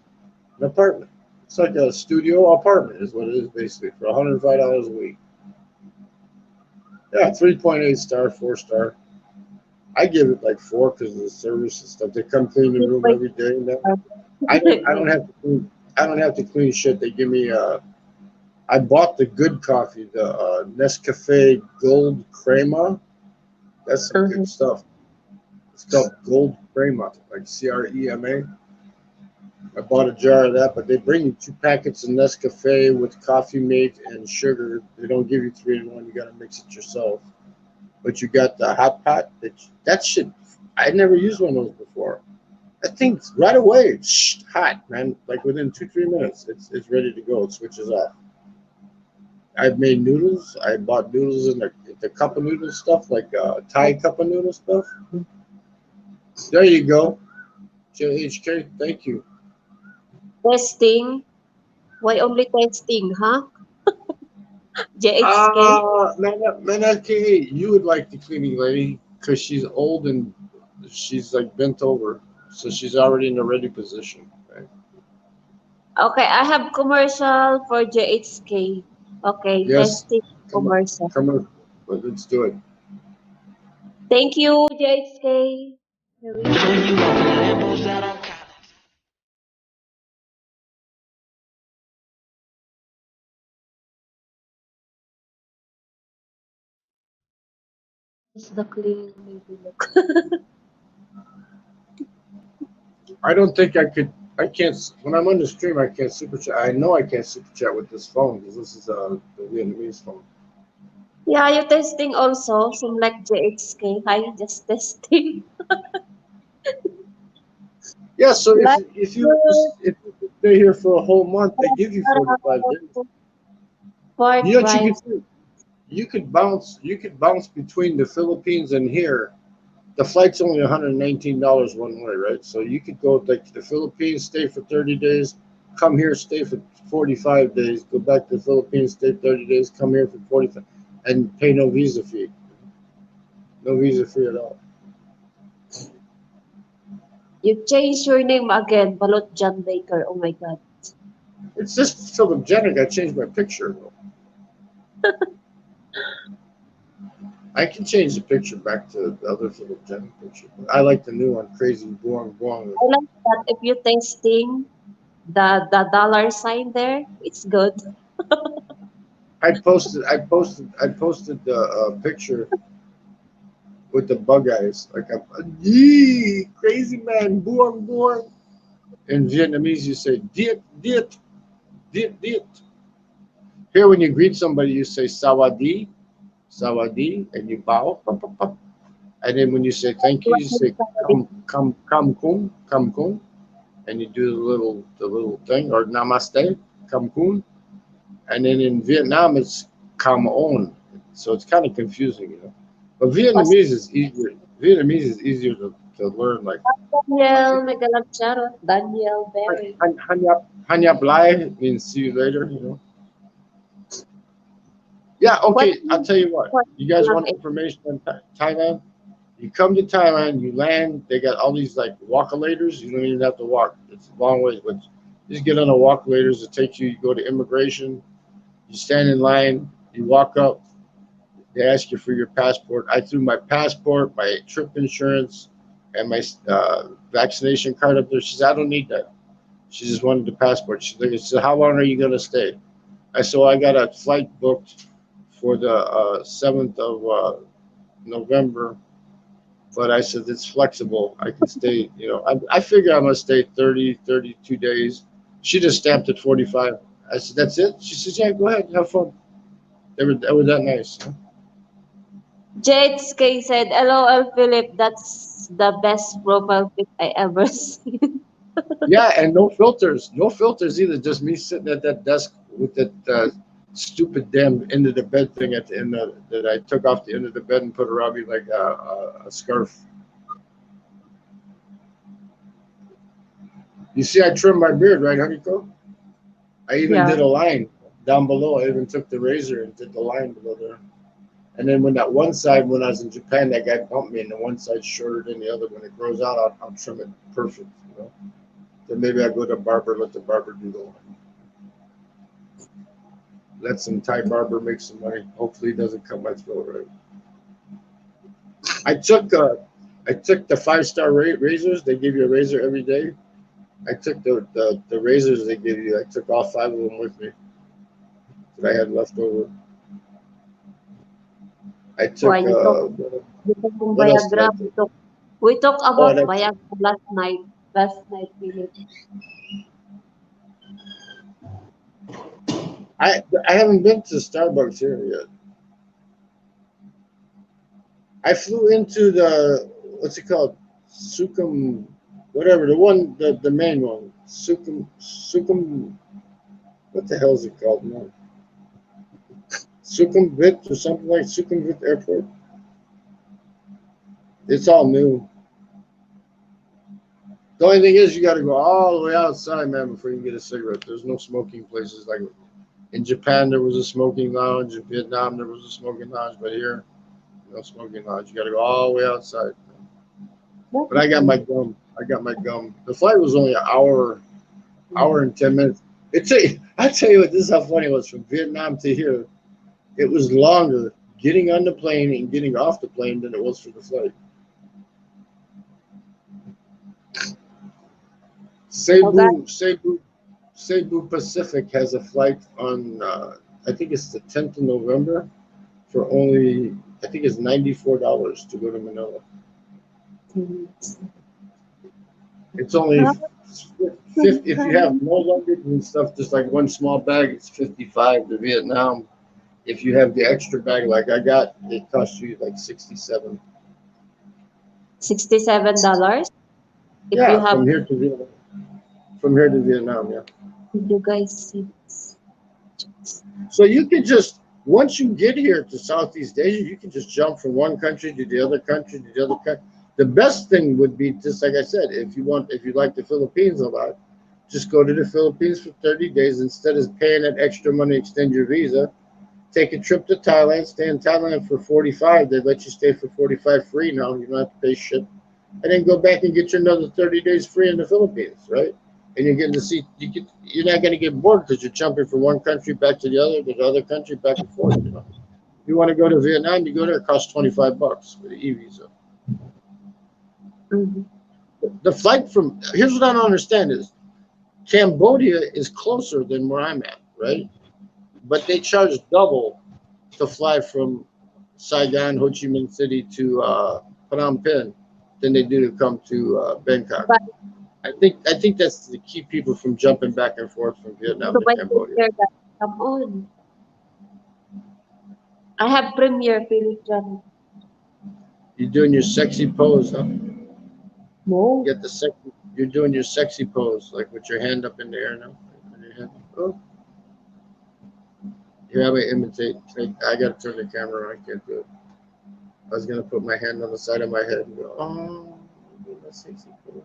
an apartment. It's like a studio apartment is what it is basically for $105 a week. Yeah, 3.8 star, 4-star. I give it like 4 because of the service and stuff. They come clean the room every day. I don't have to clean shit. They give me I bought the good coffee, the Nescafe Gold Crema. That's some good stuff. It's called Gold Crema, like CREMA. I bought a jar of that, but they bring you 2 packets of Nescafe with coffee mate and sugar. They don't give you 3 in 1. You got to mix it yourself. But you got the hot pot. That shit, I never used one of those before. That thing's right away hot, man. Like within 2-3 minutes, it's ready to go. It switches off. I've made noodles. I bought noodles in the cup of noodle stuff, like Thai cup of noodle stuff. There you go. JHK, thank you. Testing. Why only testing, huh? JHK. Manaki, you would like the cleaning lady because she's old and she's like bent over, so she's already in a ready position. Right? Okay, I have commercial for JHK. Okay, Yes, testing come on, commercial. come on, let's do it. Thank you, JHK. Here we go. It's the clean, maybe look. I don't think I could. I can't. When I'm on the stream, I can't super chat. I know I can't super chat with this phone because this is the Vietnamese phone. Yeah, you testing also. Some like JHK. Hi, just testing. Yeah. So Like if you stay here for a whole month, they give you 45 days. pork You know what you rice. could do? You could bounce between the Philippines and here. The flight's only $119 one way, right? So you could go like to the Philippines, stay for 30 days, come here, stay for 45 days, go back to the Philippines, stay 30 days, come here for 45, and pay no visa fee. No visa fee at all. You change your name again, Balot John Baker. Oh my God. It's just Philip Jenner. I changed my picture. I can change the picture back to the other Philip Jenner picture. I like the new one, Crazy Buang Buang. I like that if you testing the dollar sign there, it's good. I posted the picture with the bug eyes. Like, yee, crazy man, buang buang. In Vietnamese, you say diet, diet, diet, diet. Here, when you greet somebody, you say sawadi, sawadi, and you bow. Pop, pop, pop. And then when you say thank you, you say come kum, and you do the little thing, or namaste, come kun. And then in Vietnam, it's come on. So it's kind of confusing, you know. But Vietnamese is easier. Vietnamese is easier to learn. Like Daniel, Megalang Charot, Daniel Berry. Hanyap Lai means see you later, you know. Yeah, okay. I'll tell you what. You guys want information on Thailand? You come to Thailand, you land. They got all these like walkolators. You don't even have to walk. It's a long ways, but you just get on the walkolators. It takes you. You go to immigration. You stand in line. You walk up. They ask you for your passport. I threw my passport, my trip insurance, and my vaccination card up there. She said, I don't need that. She just wanted the passport. She said, how long are you going to stay? I said, well, I got a flight booked for the 7th of November. But I said, it's flexible. I can stay, you know. I figure I'm going to stay 30, 32 days. She just stamped at 45. I said, that's it? She says, yeah, go ahead. Have fun. They were that nice. Huh? JHK said, LOL Philip, that's the best profile pic I ever seen. Yeah, and no filters. No filters either. Just me sitting at that desk with that stupid damn end of the bed thing at the end that I took off the end of the bed and put around me like a scarf. You see, I trimmed my beard, right, Honeycomb? I even did a line down below. I even took the razor and did the line below there. And then when that one side, when I was in Japan, that guy bumped me, and the one side's shorter than the other. When it grows out, I'll trim it perfect, you know. Then maybe I go to a barber, let the barber do the line. Let some Thai barber make some money. Hopefully, he doesn't cut my throat right. I took the 5-star razors. They give you a razor every day. I took the razors they give you. I took all 5 of them with me that I had left over. I took Why you talk? You talk from what else did I Viagra. take? We talk Oh, about that's Viagra last night. Last night, Philip. I haven't been to Starbucks here yet. I flew into the what's it called? Sukhum, whatever the main one. Sukhum. What the hell is it called now? Sukhumvit or something like Sukhumvit Airport. It's all new. The only thing is you got to go all the way outside, man, before you can get a cigarette. There's no smoking places like in Japan. There was a smoking lounge. In Vietnam, there was a smoking lounge, but here, no smoking lounge. You got to go all the way outside. But I got my gum. I got my gum. The flight was only an hour and 10 minutes. I tell you what, this is how funny it was from Vietnam to here. It was longer getting on the plane and getting off the plane than it was for the flight. Cebu Pacific has a flight on, I think it's the 10th of November for only, I think it's $94 to go to Manila. It's only 50, if you have no luggage and stuff, just like one small bag, it's 55 to Vietnam. If you have the extra bag like I got, it costs you like 67. $67. If you Yeah, have, from here to Vietnam. From here to Vietnam, yeah. you guys see. So you can just, once you get here to Southeast Asia, you can just jump from one country to the other country to the other country. The best thing would be, just like I said, if you like the Philippines a lot, just go to the Philippines for 30 days instead of paying that extra money, extend your visa. Take a trip to Thailand, stay in Thailand for 45. They let you stay for 45 free now. You don't have to pay shit. And then go back and get you another 30 days free in the Philippines, right? And you're getting to see, you're not going to get bored because you're jumping from one country back to the other country, back and forth. You know, if you want to go to Vietnam, you go there. It costs $25 with the e-visa. Mm-hmm. The flight from here's what I don't understand is Cambodia is closer than where I'm at, right? But they charge double to fly from Saigon, Ho Chi Minh City to Phnom Penh than they do to come to Bangkok. But I think that's to keep people from jumping back and forth from Vietnam so to when Cambodia. you that, come on. I have Premier Philip John. You're doing your sexy pose, huh? No. Get the sexy. You're doing your sexy pose, like with your hand up in the air now. Oh. Here, I'm gonna imitate. I gotta turn the camera on. I can't do it. I was gonna put my hand on the side of my head and go, oh, that's sexy pose.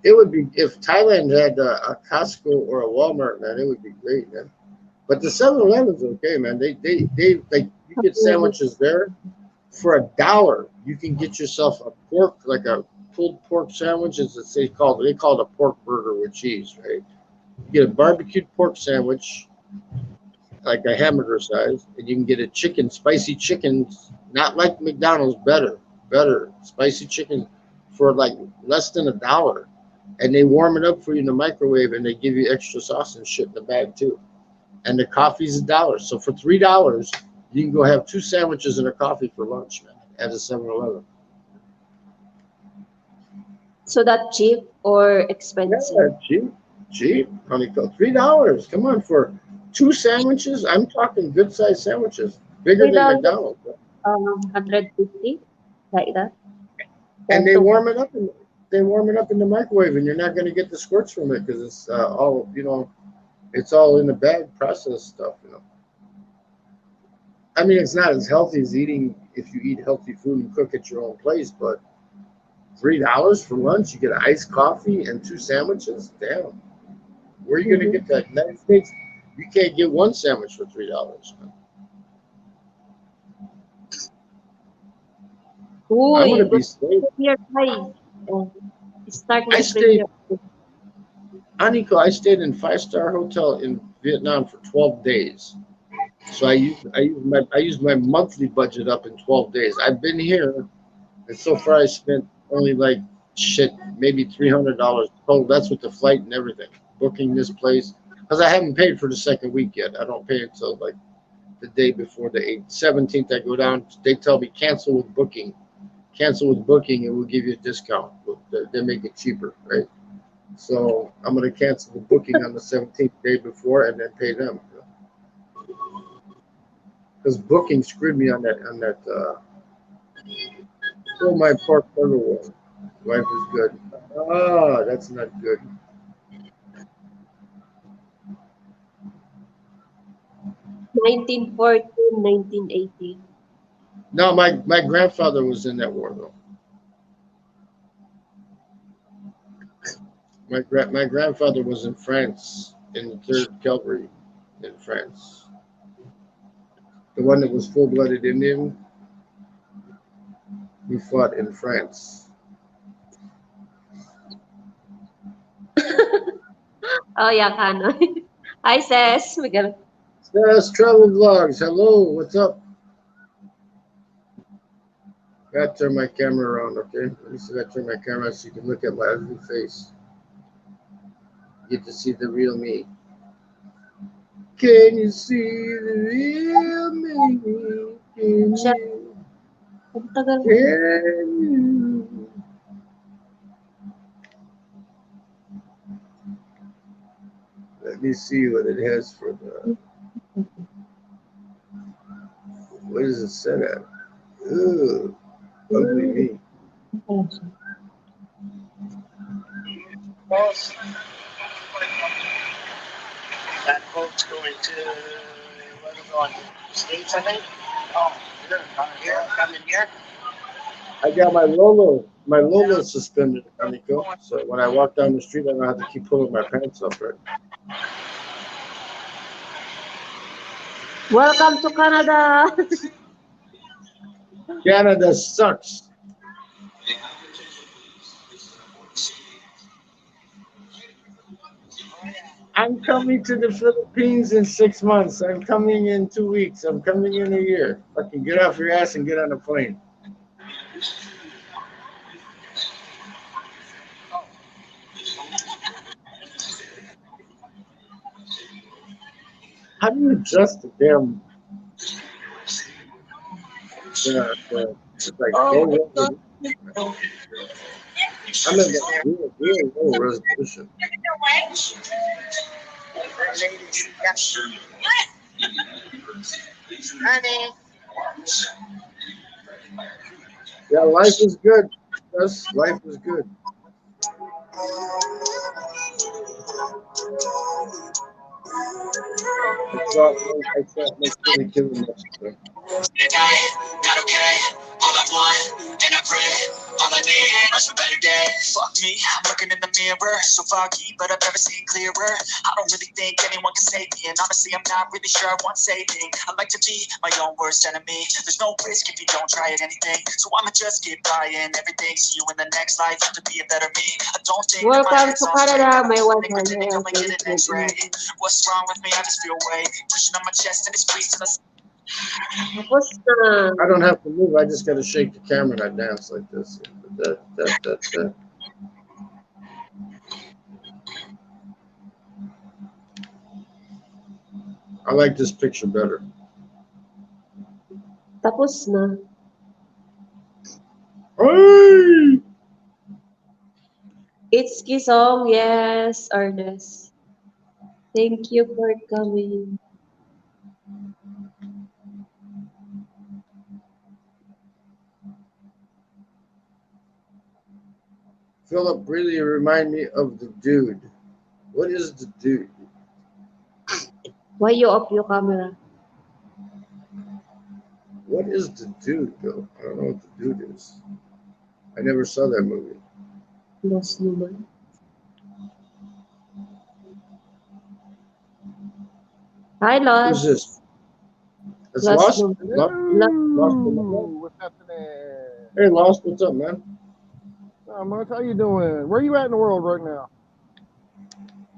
It would be if Thailand had a Costco or a Walmart, man. It would be great, man. But the 7-Eleven's okay, man. They like you get sandwiches there for $1. You can get yourself a pork, like a pulled pork sandwich. They call it a pork burger with cheese, right? You get a barbecued pork sandwich, like a hamburger size, and you can get a spicy chicken, not like McDonald's, better spicy chicken for like less than $1. And they warm it up for you in the microwave, and they give you extra sauce and shit in the bag too. And the coffee's $1. So for $3, you can go have 2 sandwiches and a coffee for lunch, man, at a 7-Eleven. So that cheap or expensive? Yeah, cheap. Honey, $3. Come on, for 2 sandwiches. I'm talking good sized sandwiches, bigger than McDonald's. 150, like that. And they warm it up in the microwave, and you're not going to get the squirts from it because it's all it's all in the bag, processed stuff. I mean, it's not as healthy as eating if you eat healthy food and cook at your own place, but $3 for lunch, you get an iced coffee and 2 sandwiches. Damn, where are you going to get that? United States, you can't get 1 sandwich for $3. Man. Ooh, I'm going to be safe. Aniko, I stayed in 5-star hotel in Vietnam for 12 days. So I used my monthly budget up in 12 days. I've been here, and so far I spent only maybe $300 total. That's with the flight and everything. Booking this place, because I haven't paid for the second week yet. I don't pay until like the day before the 17th. I go down. They tell me cancel with booking. Cancel with booking, and we'll give you a discount. They make it cheaper, right? So I'm gonna cancel the booking on the 17th, day before, and then pay them. Because booking screwed me on that. Oh, my pork burger one. Life is good. Ah, that's not good. (1914, 1918). No, my grandfather was in that war though. My grandfather was in France in the 3rd Cavalry in France. The one that was full-blooded Indian. He fought in France. Oh yeah, Kanoy. Hi, Ses. We got Yes, travel vlogs. Hello, what's up? Gotta turn my camera around, okay? Let me see if I turn my camera so you can look at my ugly face. Get to see the real me. Can you see the real me? Can siya. you? Ang tagal. Can you? Let me see what it has for the. What is it set at? Ooh, ugly me. Boss, that boat's going to, where are we going? States, I think? Oh, coming here. I got my Lolo suspended, Nico. So when I walk down the street, I don't have to keep pulling my pants up, right? Welcome to Canada. Canada sucks. I'm coming to the Philippines in 6 months. I'm coming in 2 weeks. I'm coming in a year. Fucking get off your ass and get on a plane. How do you adjust the damn? It's like I'm in the real low resolution. Honey. Yeah, life is good. Yes, life is good. I thought my kid killing Mexico. Not okay. All I want, and I pray, all I need is for better days. Fuck me, I'm looking in the mirror, so foggy, but I've never seen clearer. I don't really think anyone can save me, and honestly, I'm not really sure I want saving. I like to be my own worst enemy. There's no risk if you don't try at anything, so I'ma just keep buying everything. See you in the next life to be a better me. I don't think Welcome to Canada, my wife. what's wrong with me? I just feel weight pushing on my chest and it's squeezed to the. Tapos na. I don't have to move. I just got to shake the camera and I dance like this. That. I like this picture better. Tapos na. Hey! It's Kisong. Yes, Ernest. Thank you for coming. Philip really remind me of the dude. What is the dude? Why you off your camera? What is the dude, though? I don't know what the dude is. I never saw that movie. Lost naman. Hi, Who's Lost. this? That's Lost. Lost? Lost? What's happening? Hey, Lost, what's up, man? Not much. How you doing? Where you at in the world right now?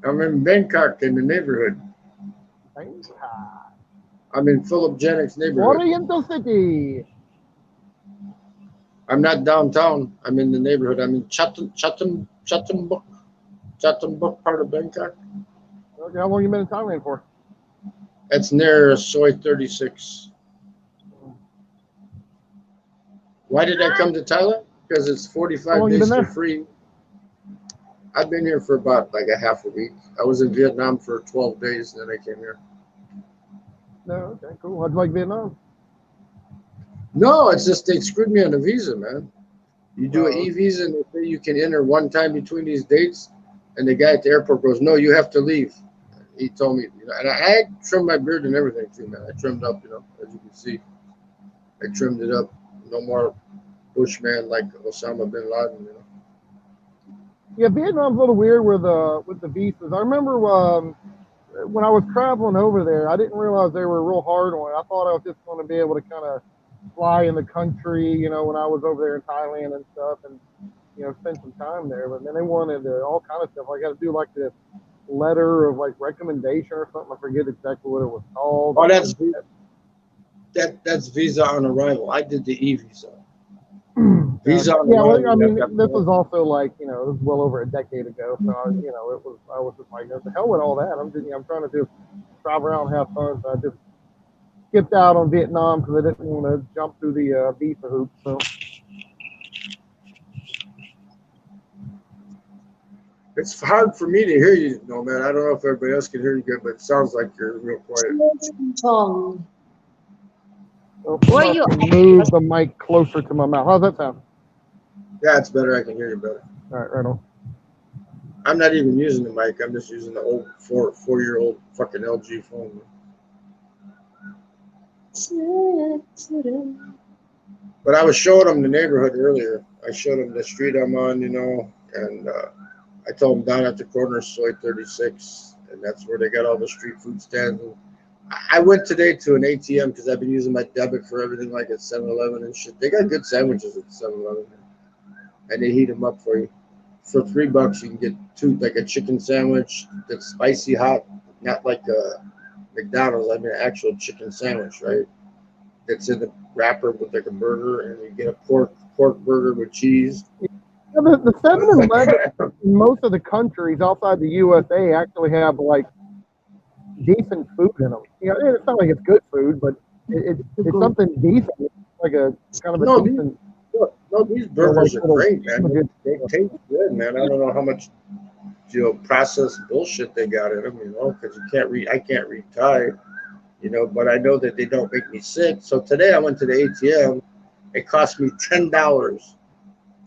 I'm in Bangkok in the neighborhood. Bangkok. I'm in Philip Janik's neighborhood. Oriental City. I'm not downtown. I'm in the neighborhood. I'm in Chatham part of Bangkok. Okay, how long you been in Thailand for? That's near Soy 36. Why did I come to Thailand? Because it's How 45 long you days been for there? free. I've been here for about like a half a week. I was in Vietnam for 12 days, and then I came here. No, okay, cool. How'd you like Vietnam? No, it's just they screwed me on the visa, man. You do an Oh. e-visa, and they say you can enter one time between these dates, and the guy at the airport goes, "No, you have to leave." He told me, you know, and I trimmed my beard and everything too, man. I trimmed up, you know, as you can see. I trimmed it up. No more bushman like Osama bin Laden, you know. Yeah, Vietnam's a little weird with the visas. I remember when I was traveling over there, I didn't realize they were real hard on it. I thought I was just going to be able to kind of fly in the country, you know, when I was over there in Thailand and stuff, and you know, spend some time there. But then they wanted all kind of stuff. I got to do like this letter of like recommendation or something. I forget exactly what it was called. Oh, that's visa on arrival. I did the e-visa. Visa on yeah, well, arrival. I mean, you have to- this was also like, you know, this was well over a decade ago. So I, you know, I was just like, the hell with all that. I'm trying to do travel around, and have fun. So I just skipped out on Vietnam because I didn't want to jump through the visa hoops. So It's hard for me to hear you, no man. I don't know if everybody else can hear you good, but it sounds like you're real quiet. Song. I'm Where about you to move the mic closer to my mouth. How's that sound? Yeah, it's better. I can hear you better. All right, right on. I'm not even using the mic. I'm just using the old four-year-old fucking LG phone. But I was showing them the neighborhood earlier. I showed them the street I'm on, you know, and I told them down at the corner, Soy 36, and that's where they got all the street food stands. And I went today to an ATM because I've been using my debit for everything like at 7-Eleven and shit. They got good sandwiches at 7-Eleven, and they heat them up for you. For $3, you can get two, like a chicken sandwich that's spicy hot, not like a McDonald's. I mean, an actual chicken sandwich, right? That's in the wrapper with like a burger, and you get a pork burger with cheese. Yeah, the 7-Eleven in most of the countries outside the USA actually have like decent food in them. You know, it's not like it's good food, but it's something decent. It's like a kind of a No, decent. No, these burgers are great, man. They taste good, man. I don't know how much, you know, processed bullshit they got in them, you know, because I can't read Thai, you know, but I know that they don't make me sick. So today I went to the ATM. It cost me $10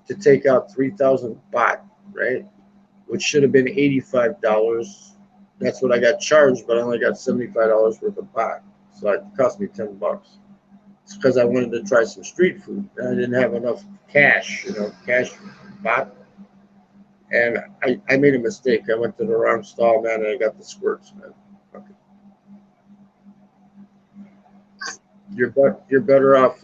to take out 3,000 baht, right? Which should have been $85. That's what I got charged, but I only got $75 worth of baht. So it cost me $10. It's because I wanted to try some street food. I didn't have enough cash, you know, cash baht. And I made a mistake. I went to the wrong stall, man, and I got the squirts, man. Okay. You're better off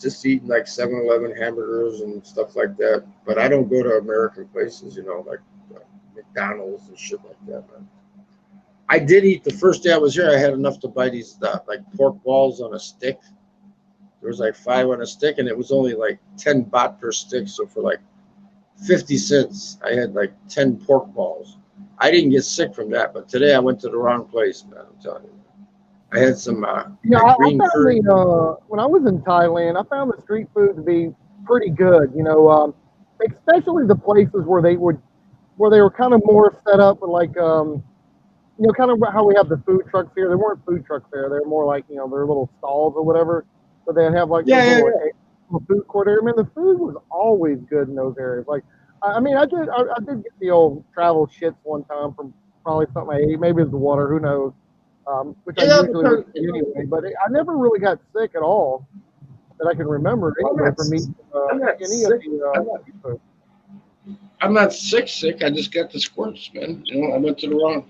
just eating like 7-Eleven hamburgers and stuff like that. But I don't go to American places, you know, like McDonald's and shit like that, man. I did eat the first day I was here. I had enough to buy these like pork balls on a stick. There was like 5 on a stick, and it was only like 10 baht per stick. So for like 50 cents, I had like 10 pork balls. I didn't get sick from that, but today I went to the wrong place, man. I'm telling you. I had some Yeah, I green found curry. when I was in Thailand, I found the street food to be pretty good. You know, especially the places where they were kind of more set up with like you know, kind of how we have the food trucks here. There weren't food trucks there. They're more like, you know, their little stalls or whatever. But they'd have like Yeah, this yeah, little food court area. I mean, the food was always good in those areas. Like, I mean, I did get the old travel shits one time from probably something I ate. Maybe it was the water. Who knows? Which I Yeah, usually would do anyway. But I never really got sick at all that I can remember anyway from eating I'm not any sick. of the street food. I'm not sick. I just got the squirts, man. You know, I went to the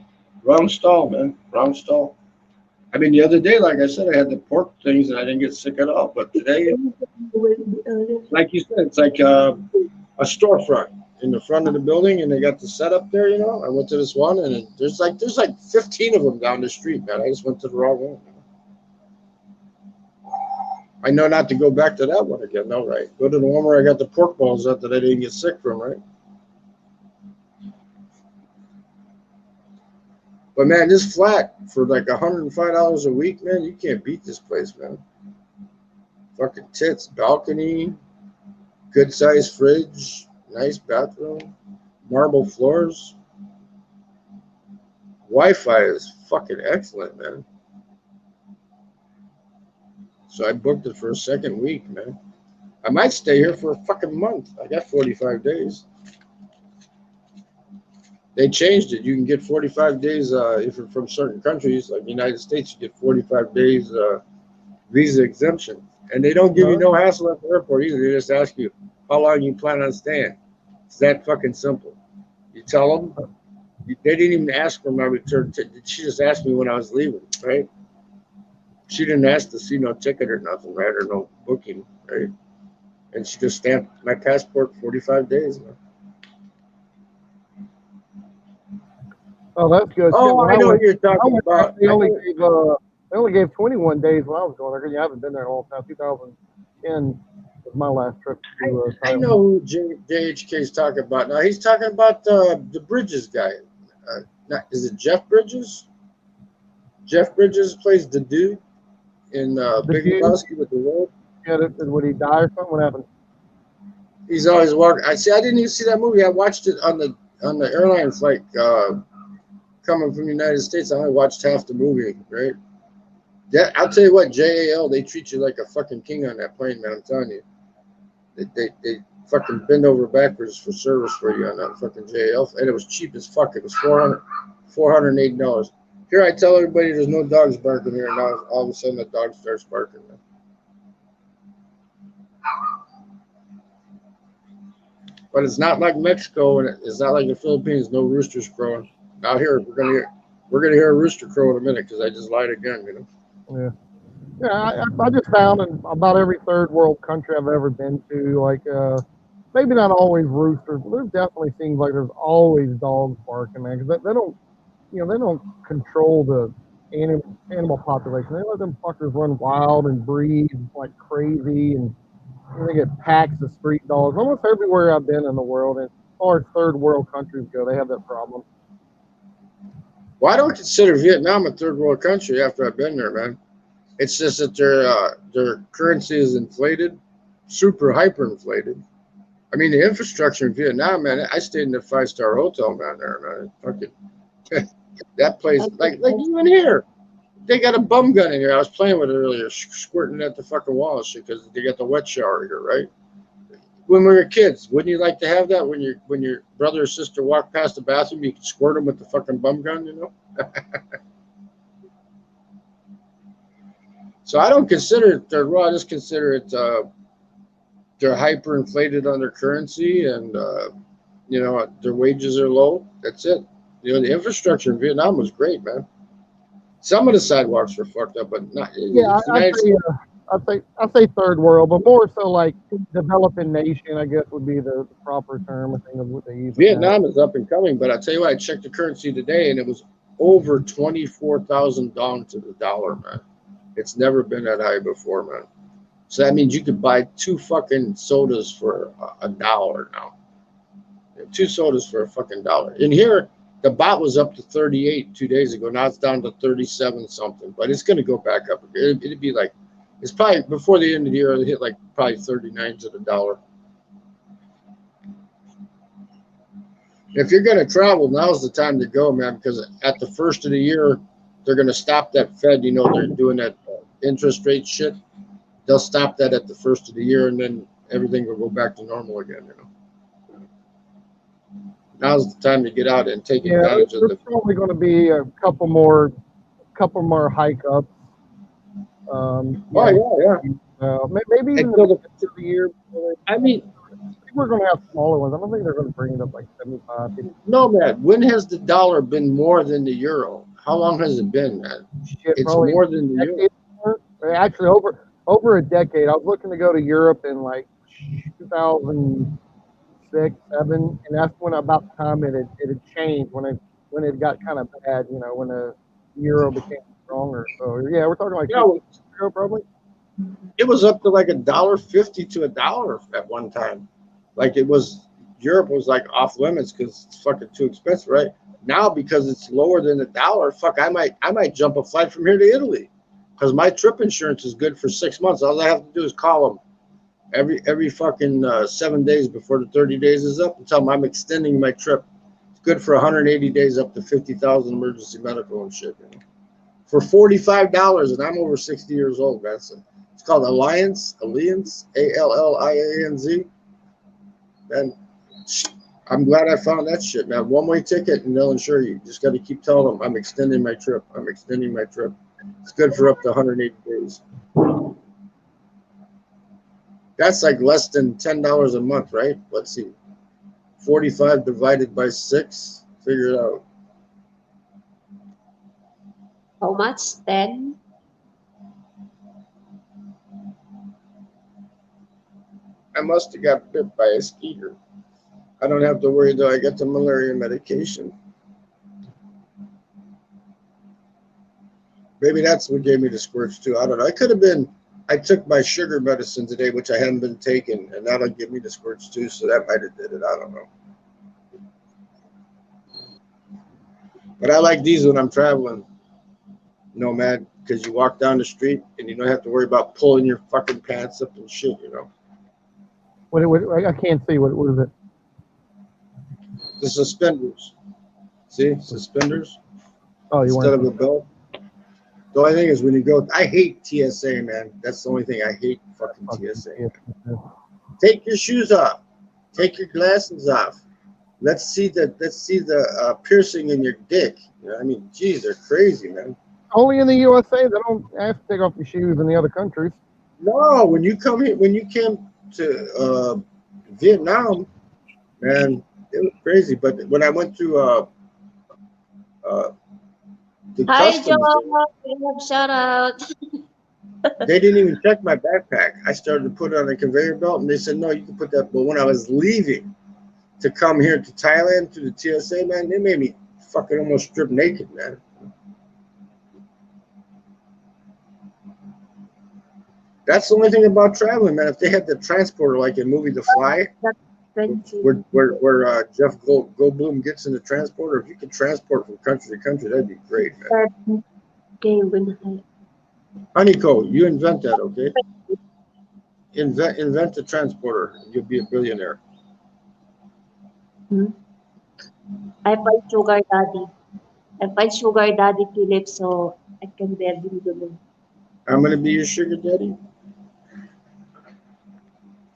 wrong stall, man. Wrong stall. I mean, the other day, like I said, I had the pork things and I didn't get sick at all. But today, like you said, it's like a storefront in the front of the building, and they got the setup there. You know, I went to this one, and there's like 15 of them down the street, man. I just went to the wrong one. I know not to go back to that one again. No, right? Go to the one where I got the pork balls at that I didn't get sick from, right? But man, this flat for like $105 a week, man, you can't beat this place, man. Fucking tits, balcony, good sized fridge, nice bathroom, marble floors. Wi-Fi is fucking excellent, man. So I booked it for a second week, man. I might stay here for a fucking month. I got 45 days. They changed it. You can get 45 days if you're from certain countries, like the United States. You get 45 days visa exemption, and they don't give you no hassle at the airport either. They just ask you how long you plan on staying. It's that fucking simple. You tell them. They didn't even ask for my return ticket. She just asked me when I was leaving, right? She didn't ask to see no ticket or nothing, right, or no booking, right? And she just stamped my passport 45 days, man. Oh, that's good. Oh, I know what you're talking about. They only gave 21 days when I was going there because you haven't been there a long time. 2010 was my last trip to I know who JHK is talking about. Now, he's talking about the Bridges guy. Is it Jeff Bridges? Jeff Bridges plays the dude in Big Lebowski with the rope. Yeah, would he die or something? What happened? He's always walking. I didn't even see that movie. I watched it on the airline flight coming from the United States. I only watched half the movie, right? I'll tell you what, JAL, they treat you like a fucking king on that plane, man. I'm telling you. They fucking bend over backwards for service for you on that fucking JAL. And it was cheap as fuck. It was $408. Here I tell everybody there's no dogs barking here. Now all of a sudden the dog starts barking, man. But it's not like Mexico, and it's not like the Philippines. No roosters crowing. Out here, we're gonna hear a rooster crow in a minute because I just lied again, you know. Yeah. I just found in about every third world country I've ever been to, like maybe not always roosters, but there definitely seems like there's always dogs barking, man. Because they don't, they don't control the animal population. They let them fuckers run wild and breed like crazy, and they get packs of street dogs. Almost everywhere I've been in the world, and as far as third world countries go, they have that problem. Well, I don't consider Vietnam a third world country after I've been there, man. It's just that their currency is inflated, super hyperinflated. I mean, the infrastructure in Vietnam, man. I stayed in a 5-star hotel down there, man. Fucking that place, like even here, they got a bum gun in here. I was playing with it earlier, squirting at the fucking walls because they got the wet shower here, right? When we were kids, wouldn't you like to have that when your brother or sister walked past the bathroom, you could squirt them with the fucking bum gun, you know? So I don't consider it third world. I just consider it they're hyperinflated on their currency, and their wages are low. That's it. The infrastructure in Vietnam was great, man. Some of the sidewalks were fucked up, but not. Yeah, I'd say third world, but more so like developing nation, I guess would be the proper term. I think of what they use. Vietnam is up and coming, but I tell you what, I checked the currency today, and it was over 24,000 dong to the dollar, man. It's never been that high before, man. So that means you could buy 2 fucking sodas for $1 now. 2 sodas for a fucking $1. In here, the baht was up to 38 2 days ago. Now it's down to 37 something, but it's going to go back up. It'd be like, it's probably before the end of the year, it'll hit like probably 39 to the dollar. If you're going to travel, now's the time to go, man, because at the first of the year, they're going to stop that Fed. They're doing that interest rate shit. They'll stop that at the first of the year, and then everything will go back to normal again, Now's the time to get out and take advantage of there's probably going to be a couple more hike ups. Maybe even the end of the year. I mean, we're going to have smaller ones. I don't think they're going to bring it up like 75. No, man. When has the dollar been more than the euro? How long has it been, man? It's more than the euro. Actually, over a decade. I was looking to go to Europe in like 2006, 2007, and that's when about the time it had changed when it got kind of bad. When the euro became stronger. So yeah, we're talking like euro probably. It was up to like $1.50 to $1 at one time. Like it was Europe was like off limits because it's fucking too expensive, right? Now because it's lower than $1, fuck, I might jump a flight from here to Italy because my trip insurance is good for 6 months. All I have to do is call them every fucking 7 days before the 30 days is up and tell them I'm extending my trip. It's good for 180 days up to 50,000 emergency medical and shit. You know? For $45, and I'm over 60 years old, man. So it's called Allianz, Allianz. And I'm glad I found that shit, man. One-way ticket, and they'll insure you. You just got to keep telling them, I'm extending my trip. I'm extending my trip. It's good for up to 180 days. That's like less than $10 a month, right? Let's see. 45 divided by 6. Figure it out. How much? 10? I must have got bit by a skeeter. I don't have to worry though. I get the malaria medication. Maybe that's what gave me the squirts too. I don't know. It could have been I took my sugar medicine today, which I hadn't been taking, and that'll give me the squirts too. So that might have did it. I don't know. But I like these when I'm traveling, Nomad, because you walk down the street and you don't have to worry about pulling your fucking pants up and shit, you know. What I can't see. What is it? The suspenders. See, suspenders. Oh, you Instead want of a belt. The only thing is when you go, I hate TSA, man. That's the only thing I hate, fucking TSA. Take your shoes off. Take your glasses off. Let's see the piercing in your dick. You know, I mean, geez, they're crazy, man. Only in the USA. They don't have to take off your shoes in the other countries. No, when you come here, when you came to Vietnam, man, it was crazy. But when I went to the Hi, customs, Joe. Shout out. they didn't even check my backpack. I started to put it on a conveyor belt, and they said, no, you can put that. But when I was leaving to come here to Thailand, to the TSA, man, they made me fucking almost strip naked, man. That's the only thing about traveling, man. If they had the transporter like in movie The Fly, where Jeff Goldblum gets in the transporter, if you could transport from country to country, that'd be great, man. Honeyco, you invent that, okay? Invent the transporter, and you'll be a billionaire. I find sugar daddy. I find sugar daddy Philip, so I can bear him. I'm gonna be your sugar daddy,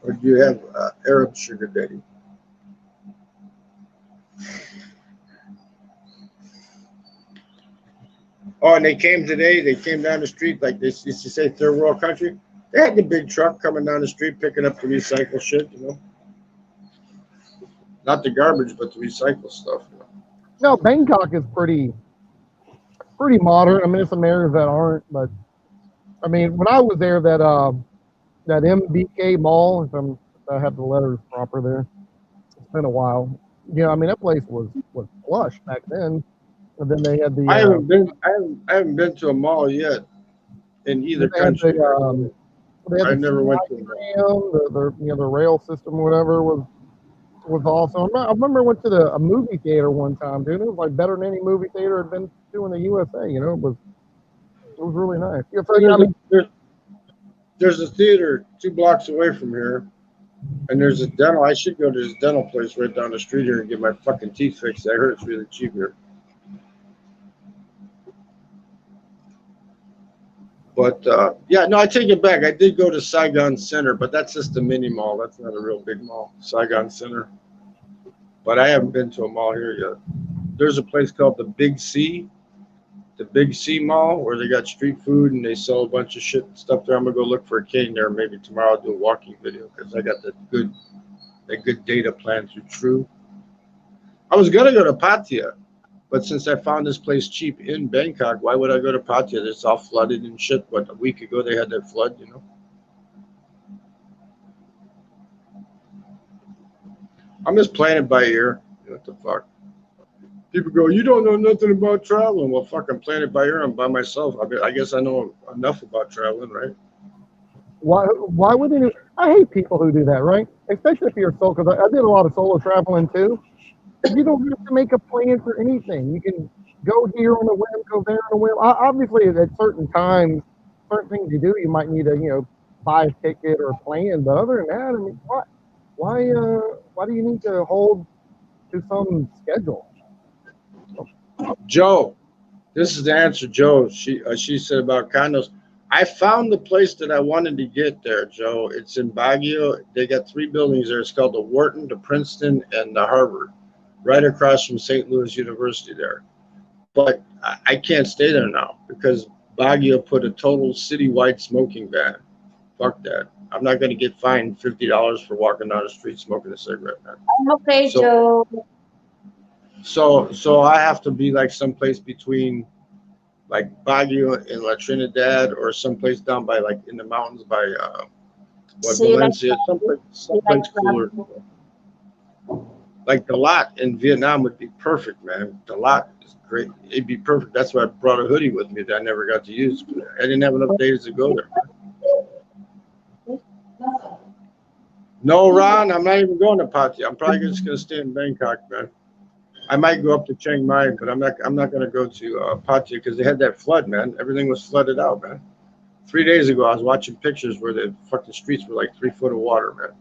or do you have Arab sugar daddy? Oh, and they came today. They came down the street like this. Used to say third world country. They had the big truck coming down the street picking up the recycle shit, you know. Not the garbage, but the recycle stuff. You know? No, Bangkok is pretty modern. I mean, there's some areas that aren't, but I mean, when I was there, that MBK Mall, if I have the letters proper there, it's been a while. Yeah, I mean, that place was plush back then. And then they had the. I haven't been to a mall yet in either country. I never went to the rail system or whatever was awesome. I remember I went to a movie theater one time, dude. It was like better than any movie theater I'd been to in the USA. You know, it was really nice. Yeah, so, there's a theater 2 blocks away from here, and there's a dental. I should go to this dental place right down the street here and get my fucking teeth fixed. I heard it's really cheap here. But yeah, no, I take it back. I did go to Saigon Center, but that's just a mini mall. That's not a real big mall, Saigon Center. But I haven't been to a mall here yet. There's a place called the Big C Mall, where they got street food and they sell a bunch of shit and stuff there. I'm gonna go look for a cane there. Maybe tomorrow I'll do a walking video because I got that good data plan through True. I was gonna go to Pattaya, but since I found this place cheap in Bangkok, why would I go to Pattaya? It's all flooded and shit. But a week ago they had that flood, you know. I'm just playing it by ear. What the fuck? People go, you don't know nothing about traveling. Well, fuck, I'm playing it by ear. I'm by myself. I guess I know enough about traveling, right? Why would I hate people who do that, right? Especially if you're solo, because I did a lot of solo traveling too. You don't have to make a plan for anything. You can go here on a whim, go there on a whim. Obviously, at certain times, certain things you do, you might need to, buy a ticket or a plan. But other than that, I mean, why do you need to hold to some schedule? Joe, this is the answer, Joe. She said about condos. I found the place that I wanted to get there, Joe. It's in Baguio. They got 3 buildings there. It's called the Wharton, the Princeton, and the Harvard, right across from St. Louis University there. But I can't stay there now because Baguio put a total citywide smoking ban. Fuck that. I'm not going to get fined $50 for walking down the street smoking a cigarette, man. Okay, So- Joe. So I have to be like someplace between like Baguio and La Trinidad or someplace down by like in the mountains by So you like Valencia, someplace cooler. travel? Like the lot in Vietnam would be perfect, man. The lot is great. It'd be perfect. That's why I brought a hoodie with me that I never got to use. I didn't have enough days to go there. No, Ron, I'm not even going to Pattaya. I'm probably just gonna stay in Bangkok, man. I might go up to Chiang Mai, but I'm not gonna go to Pattaya because they had that flood, man. Everything was flooded out, man. 3 days ago, I was watching pictures where the fucking streets were like 3 foot of water, man.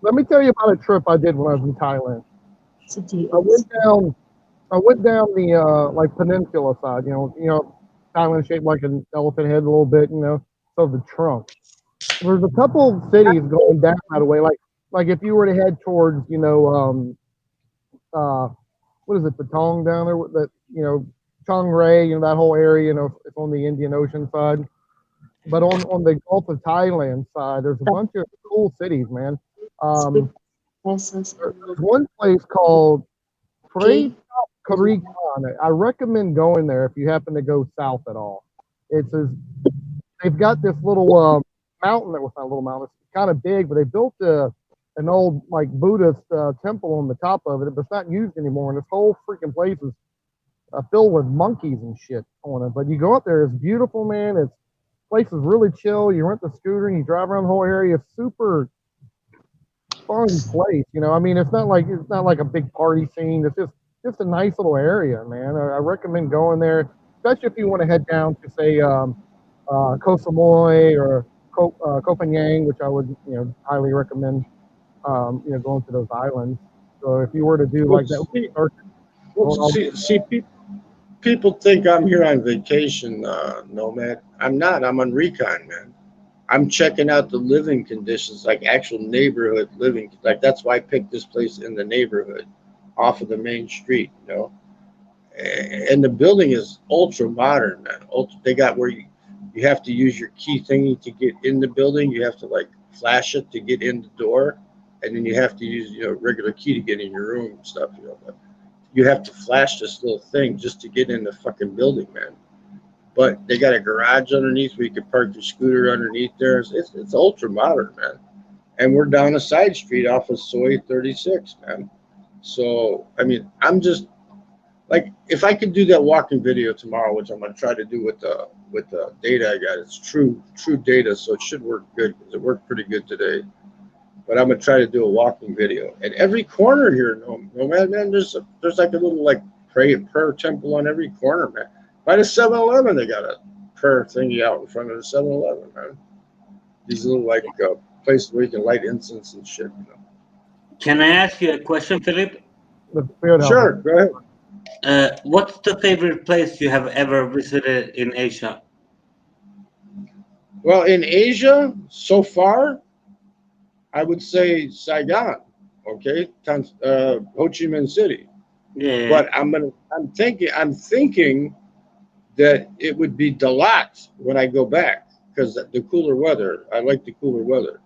Let me tell you about a trip I did when I was in Thailand. I went down the like peninsula side. Thailand shaped like an elephant head a little bit. So the trunk. There's a couple of cities going down that way. Like if you were to head towards, what is it, Patong down there? That Chiang Rai, that whole area. It's on the Indian Ocean side. But on the Gulf of Thailand side, there's a bunch of cool cities, man. There's one place called Pray Karikan. I recommend going there if you happen to go south at all. They've got this little mountain that was not a little mountain. It's kind of big, but they built an old like Buddhist temple on the top of it, but it's not used anymore. And this whole freaking place is filled with monkeys and shit on it. But you go up there, it's beautiful, man. Place is really chill. You rent the scooter and you drive around the whole area. It's super fun place. I mean, it's not like a big party scene. It's just a nice little area, man. I recommend going there, especially if you want to head down to say Koh Samui or Koh Phangan, which I would highly recommend. Going to those islands. So if you were to do like that, see, people think I'm here on vacation, Nomad. I'm not. I'm on recon, man. I'm checking out the living conditions, like actual neighborhood living. Like that's why I picked this place in the neighborhood, off of the main street. And the building is ultra modern, man. They got where you have to use your key thingy to get in the building. You have to like flash it to get in the door, and then you have to use regular key to get in your room and stuff. But you have to flash this little thing just to get in the fucking building, man. But they got a garage underneath where you can park your scooter underneath there. It's ultra modern, man. And we're down a side street off of Soi 36, man. So I mean, I'm just like, if I could do that walking video tomorrow, which I'm gonna try to do with the data I got, it's true data, so it should work good because it worked pretty good today. But I'm gonna try to do a walking video. At every corner here, Nomad, man, there's like a little like prayer temple on every corner, man. By the 7-Eleven, they got a prayer thingy out in front of the 7-Eleven, man. These little like places where you can light incense and shit. Can I ask you a question, Philip? Sure, go ahead. What's the favorite place you have ever visited in Asia? Well, in Asia, so far, I would say Saigon, okay, Ho Chi Minh City. Yeah. But I'm thinking that it would be Dalat when I go back because the cooler weather. I like the cooler weather.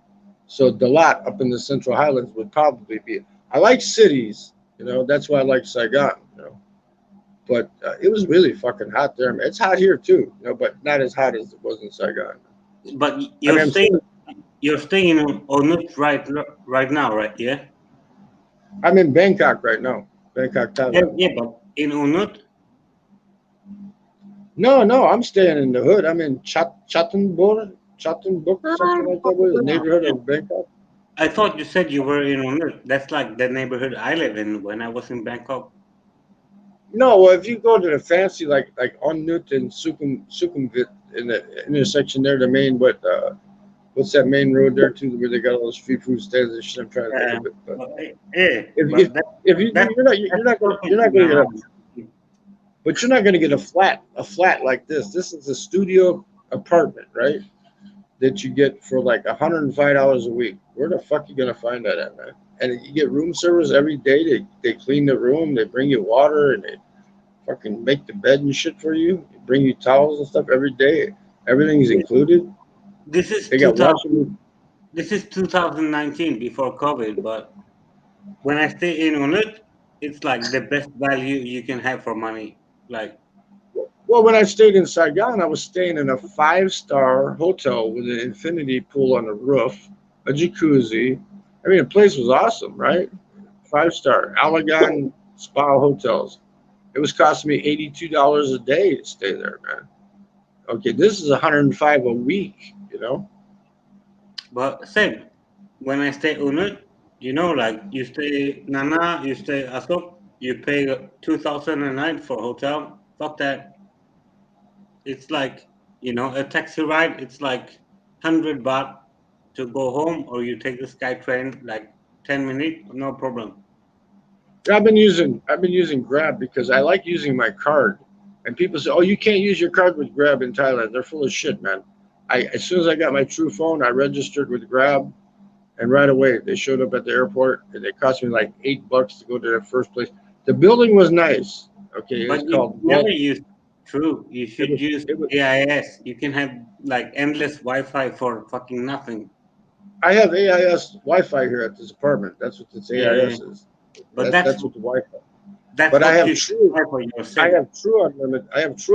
So Dalat up in the Central Highlands would probably be. I like cities, That's why I like Saigon, But it was really fucking hot there. It's hot here too, but not as hot as it was in Saigon. But you're staying in Onut right now, right? Yeah. I'm in Bangkok right now. Bangkok, Thailand. Yeah, but in Onut. No, I'm staying in the hood. I'm in Chattambur, Chattambuk, something like that. Was the neighborhood of Bangkok? I thought you said you were in Onut. That's like the neighborhood I live in when I was in Bangkok. No, well, if you go to the fancy like Onut and Sukhumvit in the intersection there, the main what's that main road there too, where they got all those street food stands and shit. I'm trying to think of it. But if you're not going to get a, but you're not going to get a flat like this. This is a studio apartment, right? That you get for like $105 a week. Where the fuck you gonna find that at, man? And you get room service every day. They clean the room. They bring you water and they fucking make the bed and shit for you. They bring you towels and stuff every day. Everything's included. This is 2019 before COVID, but when I stay in Onut, it's like the best value you can have for money. Like, well, when I stayed in Saigon, I was staying in a 5-star hotel with an infinity pool on the roof, a jacuzzi. I mean, the place was awesome, right? 5-star Alagon Spa hotels. It was costing me $82 a day to stay there, man. Okay, this is $105 a week, you know. But same, when I stay Onut, you know, like you stay Nana, you stay Asok, you pay $2,000 a night for hotel. Fuck that. It's like, you know, a taxi ride. It's like 100 baht to go home, or you take the SkyTrain like 10 minutes, no problem. I've been using Grab because I like using my card. And people say, "Oh, you can't use your card with Grab in Thailand." They're full of shit, man. As soon as I got my True phone, I registered with Grab, and right away they showed up at the airport, and it cost me like $8 to go to the first place. The building was nice. Okay, but it's called. Never use True. You should use AIS. You can have like endless Wi-Fi for fucking nothing. I have AIS Wi-Fi here at this apartment. That's what this AIS is. But that's what the Wi-Fi. But I have True. I have True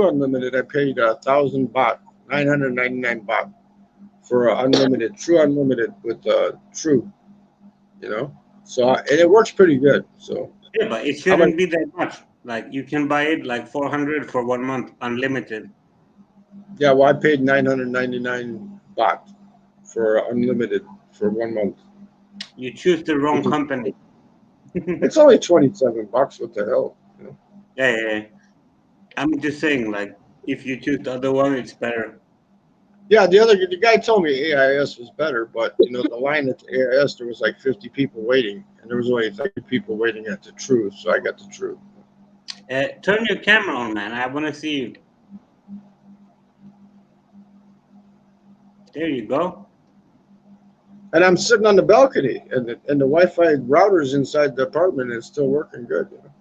Unlimited. I paid 1,000 baht, 999 baht for unlimited, True Unlimited with True. You know, so and it works pretty good. So yeah, but it shouldn't be that much. Like you can buy it like 400 for 1 month, unlimited. Yeah, well, I paid 999 baht for unlimited for 1 month. You choose the wrong company. It's only $27. What the hell? You know? Yeah. I'm just saying, like, if you choose the other one, it's better. Yeah, the guy told me AIS was better, but you know, the line at the AIS there was like 50 people waiting, and there was only 30 people waiting at the True, so I got the True. Turn your camera on, man. I want to see you. There you go. And I'm sitting on the balcony, and the Wi-Fi router's inside the apartment, and it's still working good. You know?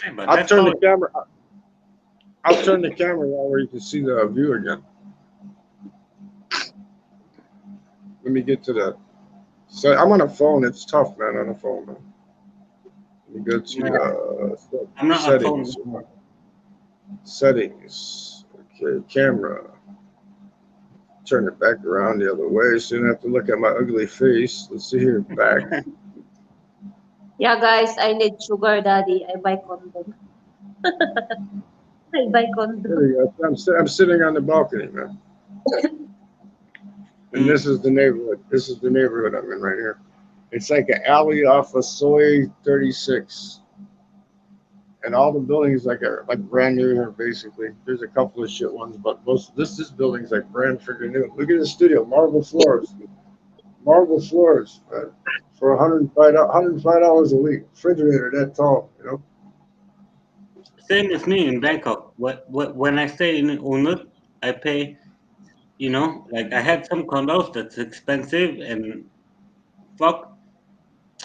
Yeah, but I'll turn the camera on where you can see the view again. Let me get to that. So I'm on a phone. It's tough, man, on a phone. Man. Let me go to I'm not settings. Settings. Okay, camera. Turn it back around the other way so you don't have to look at my ugly face. Let's see here, back. Yeah, guys, I need sugar daddy. I buy condom. I buy condom. There you go. I'm sitting on the balcony, man. And this is the neighborhood. This is the neighborhood I'm in right here. It's like an alley off of Soy 36. And all the buildings like brand new here, basically. There's a couple of shit ones, but most of this building's like brand freaking new. Look at the studio, marble floors, man, for $105 a week. Refrigerator that tall, you know. Same as me in Bangkok. When I stay in Onut, I pay. You know, like I had some condos that's expensive and fuck,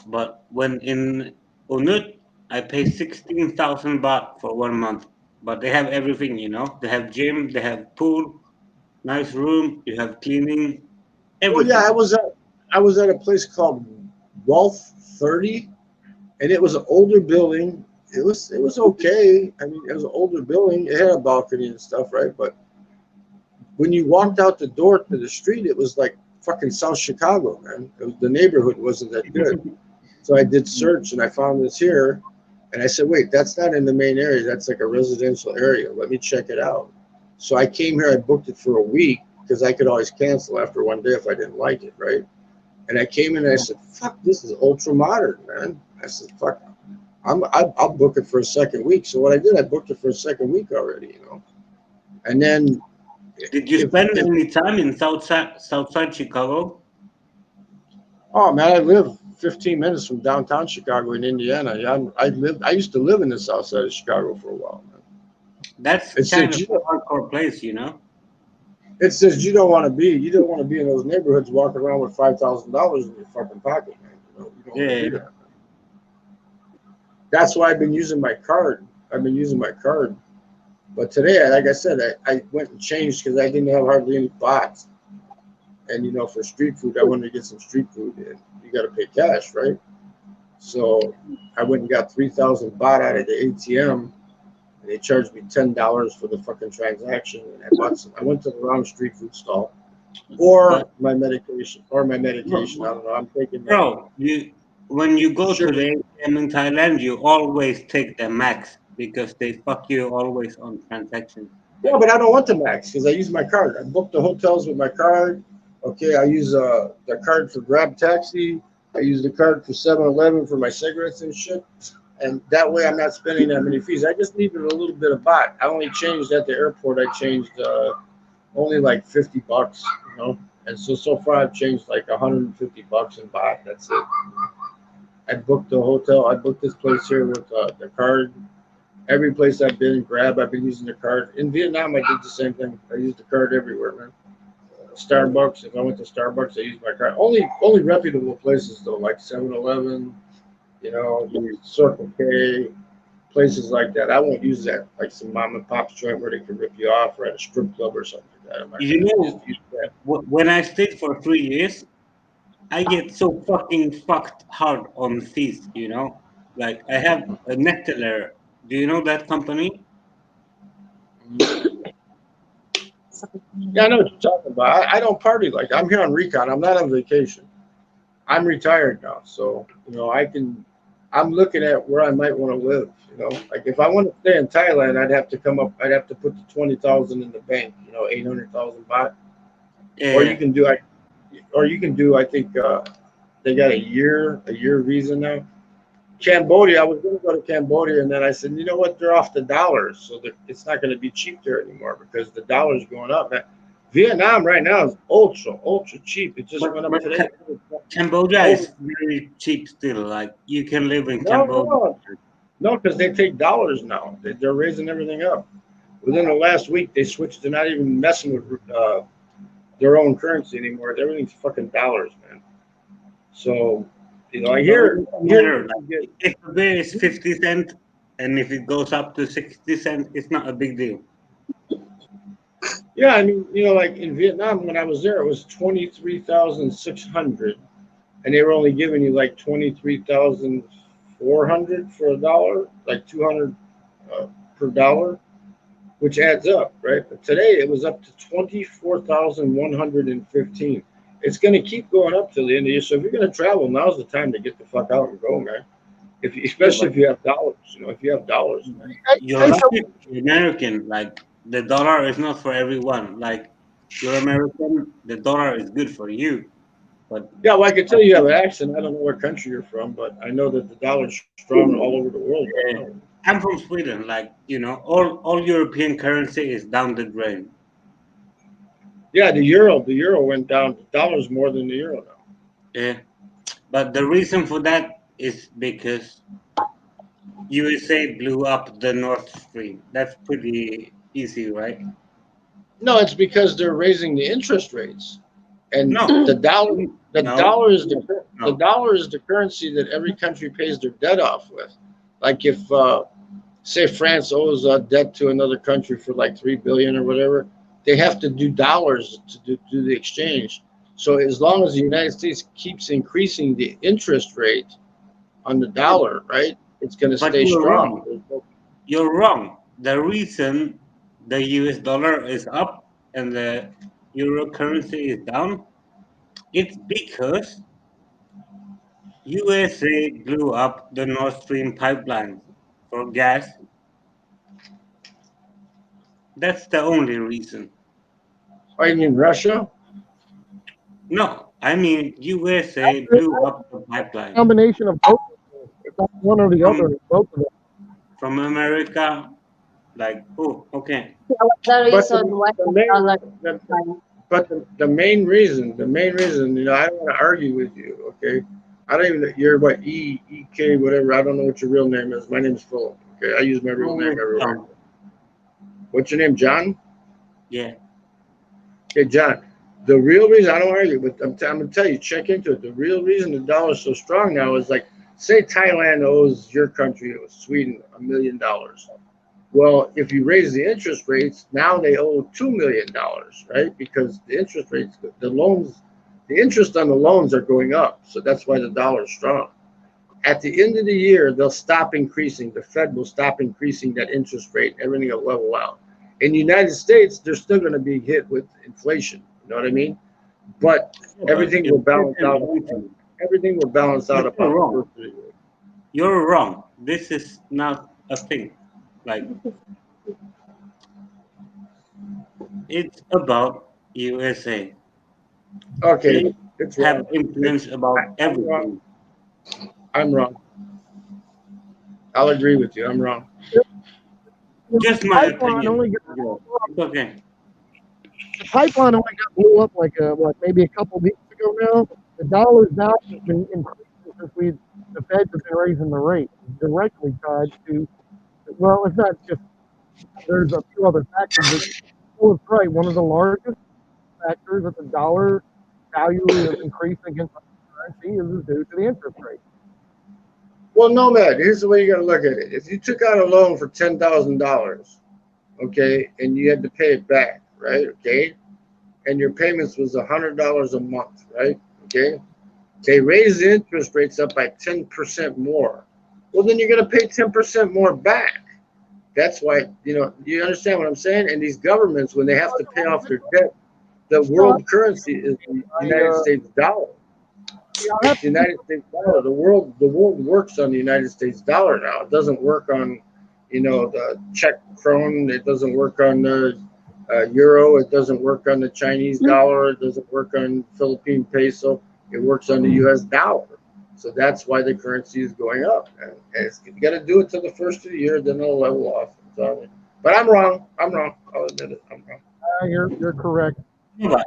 but when in Onut, I pay 16,000 baht for 1 month. But they have everything, you know. They have gym, they have pool, nice room, you have cleaning, everything. Well, yeah, I was at a place called Wealth 30, and it was an older building. It was okay. I mean, it was an older building. It had a balcony and stuff, right? But when you walked out the door to the street, it was like fucking South Chicago, man. The neighborhood wasn't that good. So I did search and I found this here. And I said, wait, that's not in the main area. That's like a residential area. Let me check it out. So I came here. I booked it for a week. because I could always cancel after one day if I didn't like it, right? And I came in and I said, "Fuck, this is ultra modern, man." I said, "Fuck, I'll book it for a second week." So what I did, I booked it for a second week already, you know. And then, Did you spend any time in Southside Chicago? oh man, I live 15 minutes from downtown Chicago in Indiana. I used to live in the south side of Chicago for a while, man. That's It's kind just, of a hardcore place, you know. it says you don't want to be in those neighborhoods walking around with $5,000 in your fucking pocket, man. You don't want to do that. That's why I've been using my card. But today, like I said, I went and changed because I didn't have hardly any bots. And you know, for street food, I wanted to get some street food, and you got to pay cash, right? So I went and got 3,000 baht out of the ATM, and they charged me $10 for the fucking transaction. And I went to the wrong street food stall, or my medication. I don't know. I'm taking. Bro, when you go to the ATM in Thailand, you always take the max because they fuck you always on transactions. Yeah, but I don't want the max because I use my card. I book the hotels with my card. Okay, I use the card for Grab Taxi. I use the card for 7-Eleven for my cigarettes and shit. And that way I'm not spending that many fees. I just needed a little bit of baht. I only changed at the airport. I changed only like $50, you know. And so far I've changed like $150 in baht. That's it. I booked the hotel. I booked this place here with the card. Every place I've been, Grab, I've been using the card. In Vietnam, I did the same thing. I used the card everywhere, man. Starbucks, if I went to Starbucks, I used my card. Only reputable places though, like 7-Eleven, you know, Circle K, places like that. I won't use that, like some mom and pop's joint where they can rip you off, or at a strip club or something like that. You know, when I stayed for 3 years, I get so fucking fucked hard on fees, you know? Like, I have a Nectaler. Do you know that company? Yeah, I know what you're talking about. I don't party like that. I'm here on recon. I'm not on vacation. I'm retired now, so you know I'm looking at where I might want to live. You know, like if I want to stay in Thailand, I'd have to put the 20,000 in the bank. You know, 800,000 baht. Yeah. Or you can do I think they got a year visa now. Cambodia, I was going to go to Cambodia, and then I said, you know what? They're off the dollars, so it's not going to be cheap there anymore because the dollar's going up. Vietnam right now is ultra cheap. It just went up today. Cambodia is very cheap still. Like you can live in Cambodia. No, because they take dollars now. They're raising everything up. Within the last week, they switched to not even messing with their own currency anymore. Everything's fucking dollars, man. So. You know, if the beer is 50 cents and if it goes up to 60 cents, it's not a big deal. Yeah, I mean, you know, like in Vietnam when I was there, it was 23,600, and they were only giving you like 23,400 for a dollar, like 200 per dollar, which adds up, right? But today it was up to 24,115. It's going to keep going up till the end of the year. So if you're going to travel, now's the time to get the fuck out and go, man. Especially if you have dollars, you know, if you have dollars. You're American, like the dollar is not for everyone. Like you're American, the dollar is good for you. But yeah, well, I can tell you have an accent. I don't know what country you're from, but I know that the dollar's strong all over the world. Right? I'm from Sweden. Like you know, all European currency is down the drain. Yeah, the euro went down. The dollar's more than the euro now. Yeah, but the reason for that is because USA blew up the Nord Stream. That's pretty easy, right? No, it's because they're raising the interest rates, and the dollar is the currency that every country pays their debt off with. Like if say France owes a debt to another country for like $3 billion or whatever. They have to do dollars to do the exchange. So as long as the United States keeps increasing the interest rate on the dollar, right, it's going to stay strong. You're wrong. The reason the US dollar is up and the euro currency is down, it's because USA blew up the Nord Stream pipeline for gas. That's the only reason. Oh, you mean Russia? No, I mean USA blew up the pipeline Combination of both. It's not one or the from other. It's both of them. from America. Like, oh, okay. So what's the But reason why the the main, dollar the, declined? but the main reason, you know, I don't want to argue with you, okay? I don't even, you're what, EK, whatever, I don't know what your real name is. My name is Philip, okay? I use my real name everywhere. What's your name, John? Yeah. Okay, John. The real reason, I don't argue, but I'm going to tell you, check into it. The real reason the dollar is so strong now is like, say Thailand owes your country, it was Sweden, $1 million. Well, if you raise the interest rates, now they owe $2 million, right? Because the interest rates, the loans, the interest on the loans are going up. So that's why the dollar is strong. At the end of the year, they'll stop increasing. The Fed will stop increasing that interest rate. Everything will level out. In the United States, they're still going to be hit with inflation. You know what I mean? But everything will balance out. Everything will balance out But you're upon the wrong. first of the year. You're wrong. This is not a thing. Like, it's about USA. Okay, They it's have wrong. influence about I'm wrong. everything. I'm wrong. I'll agree with you. I'm wrong. Just my Pipeline opinion. only got It's okay. the pipeline only got blew up like maybe a couple weeks ago now. The dollar's now has been increasing since the Feds have been raising the rate. It's directly tied to, well, it's not just, there's a few other factors. But it's right. One of the largest factors that the dollar value is increasing against currency is due to the interest rate. Well, Nomad, here's the way you got to look at it. If you took out a loan for $10,000, okay, and you had to pay it back, right? Okay, and your payments was $100 a month, right? Okay, they raise the interest rates up by 10% more. Well, then you're going to pay 10% more back. That's why, you know, you understand what I'm saying? And these governments, when they have to pay off their debt, the world currency is the United States dollar. It's the United States dollar. The world works on the United States dollar now. It doesn't work on, you know, the Czech krone. It doesn't work on the euro. It doesn't work on the Chinese dollar. It doesn't work on Philippine peso. It works on the U.S. dollar. So that's why the currency is going up. And you got to do it till the first of the year, then it'll level off. So, but I'm wrong. I'm wrong. I'll admit it. I'm wrong. You're correct. But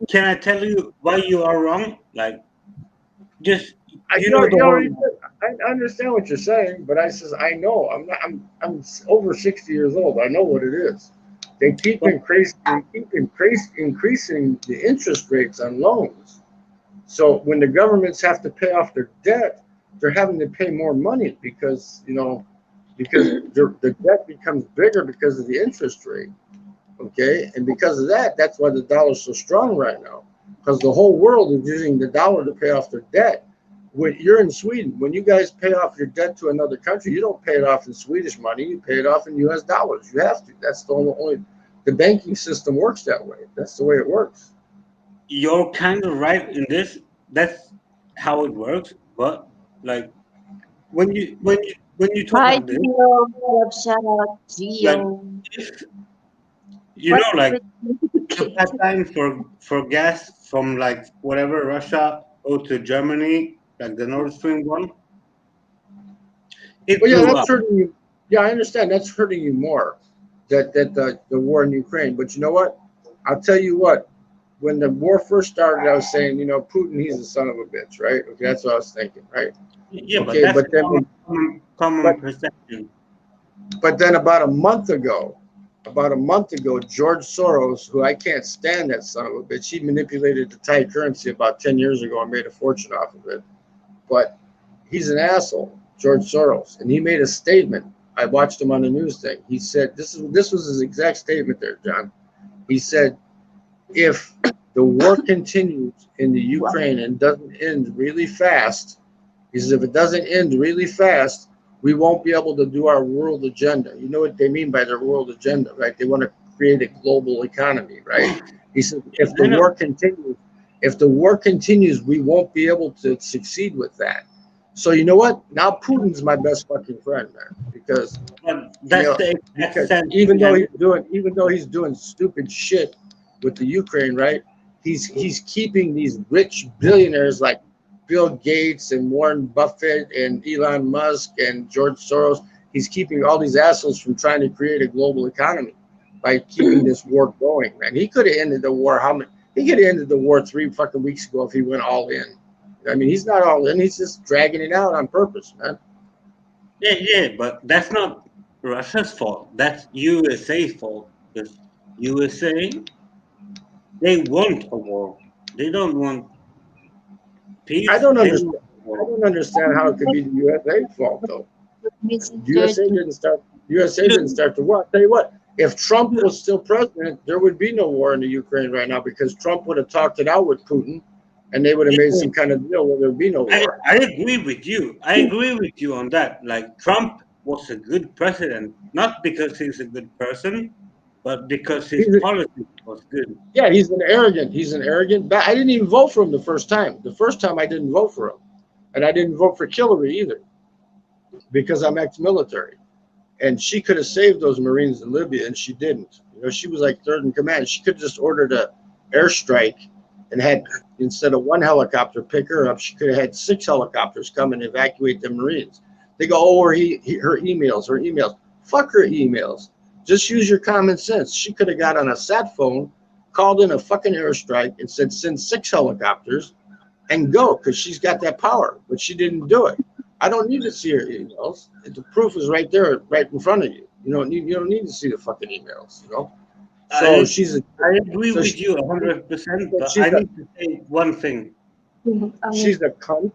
can I tell you why you are wrong? Like, just I understand what you're saying, but I know I'm over 60 years old. I know what it is. They keep increasing the interest rates on loans. So when the governments have to pay off their debt, they're having to pay more money because the debt becomes bigger because of the interest rate. Okay, and because of that, that's why the dollar's so strong right now. Because the whole world is using the dollar to pay off their debt. When you're in Sweden, when you guys pay off your debt to another country, you don't pay it off in Swedish money. You pay it off in U.S. dollars. You have to. That's the banking system works that way. That's the way it works. You're kind of right in this. That's how it works. But like, when you talk Hi, about this, Gio. Shout out, Gio. if, you know, like the pipeline for gas from like whatever Russia go to Germany, like the Nord Stream one, it Well, yeah, blew that's up. hurting you. Yeah, I understand. That's hurting you more. That the war in Ukraine. But you know what? I'll tell you what. When the war first started, I was saying, you know, Putin, he's a son of a bitch, right? Okay, that's what I was thinking, right? Yeah, Okay, but that's but then common perception. But then about a month ago, George Soros, who I can't stand that son of a bitch, he manipulated the Thai currency about 10 years ago and made a fortune off of it. But he's an asshole, George Soros, and he made a statement. I watched him on the news thing. He said, this was his exact statement there, John. He said, if the war continues in the Ukraine and doesn't end really fast, he says, if it doesn't end really fast, we won't be able to do our world agenda. You know what they mean by their world agenda, right? They want to create a global economy, right? He said, if the war continues, we won't be able to succeed with that. So you know what? Now Putin's my best fucking friend, man, because But that's the exact sense. even though he's doing stupid shit, with the Ukraine, right? He's keeping these rich billionaires like Bill Gates and Warren Buffett and Elon Musk and George Soros. He's keeping all these assholes from trying to create a global economy by keeping this war going, man. He could have ended the war. He could have ended the war 3 fucking weeks ago if he went all in. I mean, he's not all in. He's just dragging it out on purpose, man. Yeah, but that's not Russia's fault. That's USA's fault. Because USA, they want a war. They don't want peace. I don't They understand. want I war. don't understand how it could be the USA's fault though. USA Misunderstood. didn't start. USA didn't start the war. I'll tell you what. If Trump was still president, there would be no war in the Ukraine right now because Trump would have talked it out with Putin, and they would have made some kind of deal where there would be no war. I agree with you. I agree with you on that. Like, Trump was a good president, not because he's a good person, but because his policy was good. Yeah, he's an arrogant. But I didn't even vote for him the first time. The first time I didn't vote for him, and I didn't vote for Hillary either, because I'm ex-military, and she could have saved those Marines in Libya, and she didn't. You know, she was like third in command. She could have just ordered a airstrike, and had, instead of 1 helicopter pick her up, she could have had 6 helicopters come and evacuate the Marines. They go, oh, her emails. Fuck her emails. Just use your common sense. She could have got on a sat phone, called in a fucking airstrike, and said, send 6 helicopters and go, because she's got that power. But she didn't do it. I don't need to see her emails. The proof is right there, right in front of you. You don't need to see the fucking emails, you know? So I agree with you 100%, but I need to say one thing. She's a cunt,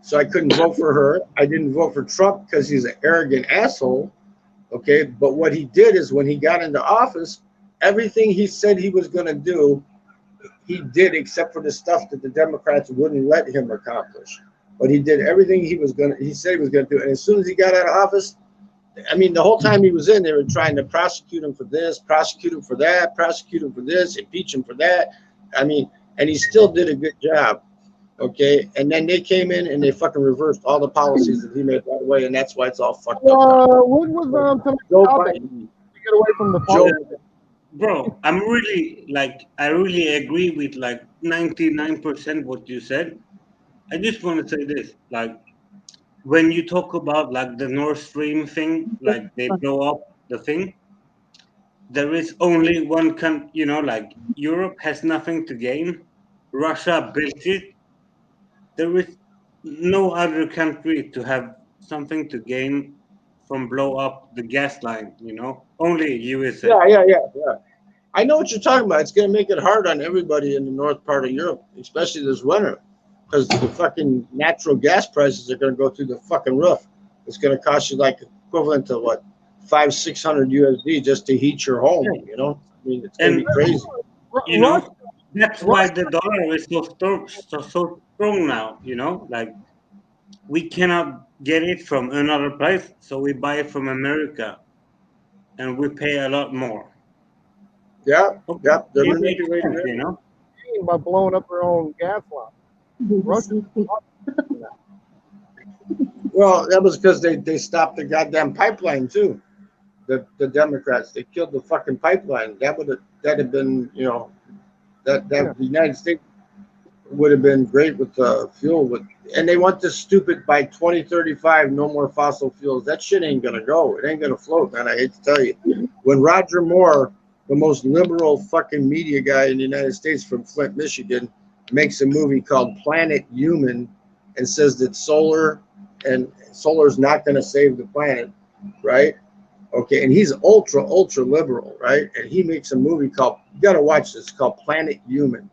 so I couldn't vote for her. I didn't vote for Trump because he's an arrogant asshole. Okay, but what he did is when he got into office, everything he said he was going to do, he did, except for the stuff that the Democrats wouldn't let him accomplish. But he did everything he said he was going to do. And as soon as he got out of office, I mean, the whole time he was in, they were trying to prosecute him for this, prosecute him for that, prosecute him for this, impeach him for that. I mean, and he still did a good job. Okay, and then they came in and they fucking reversed all the policies that he made right away, and that's why it's all fucked up. What was tonight's Joe topic? Biden. To get away from the Joe, politics. Bro, I really agree with like 99% what you said. I just want to say this, like, when you talk about like the Nord Stream thing, like they blow up the thing, there is only one country, you know, like Europe has nothing to gain. Russia built it. There is no other country to have something to gain from blow up the gas line, you know, only USA. yeah. I know what you're talking about. It's going to make it hard on everybody in the north part of Europe, especially this winter, because the fucking natural gas prices are going to go through the fucking roof. It's going to cost you like equivalent to what, $500-600 USD just to heat your home. You know, I mean, it's going to be crazy. You know, that's why the dollar is so strong now. You know, like we cannot get it from another place, so we buy it from America, and we pay a lot more. Yeah. They're It makes manipulating sense, it. you know. By blowing up their own gas line. Russia. Well, that was because they stopped the goddamn pipeline too. The Democrats, they killed the fucking pipeline. That'd have been, you know, that the United States would have been great with fuel. And they want this stupid by 2035, no more fossil fuels. That shit ain't gonna go. It ain't gonna float, man. I hate to tell you. When Roger Moore, the most liberal fucking media guy in the United States from Flint, Michigan, makes a movie called Planet Human and says that solar's not going to save the planet, right? Okay, and he's ultra liberal, right? And he makes a movie called, you got to watch this, called Planet Human.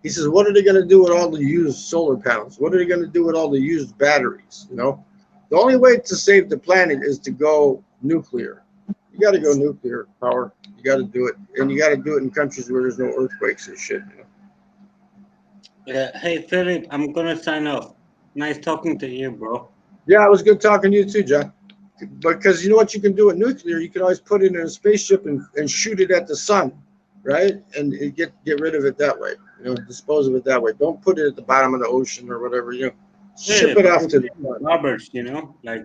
He says, what are they going to do with all the used solar panels? What are they going to do with all the used batteries? You know, the only way to save the planet is to go nuclear. You got to go nuclear power. You got to do it, and you got to do it in countries where there's no earthquakes and shit. You know? Yeah. Hey, Philip, I'm gonna sign off. Nice talking to you, bro. Yeah, it was good talking to you too, John. Because you know what you can do with nuclear? You can always put it in a spaceship and shoot it at the sun, right? And get rid of it that way. You know, dispose of it that way. Don't put it at the bottom of the ocean or whatever. You know, ship it off to the sun. Roberts, you know, like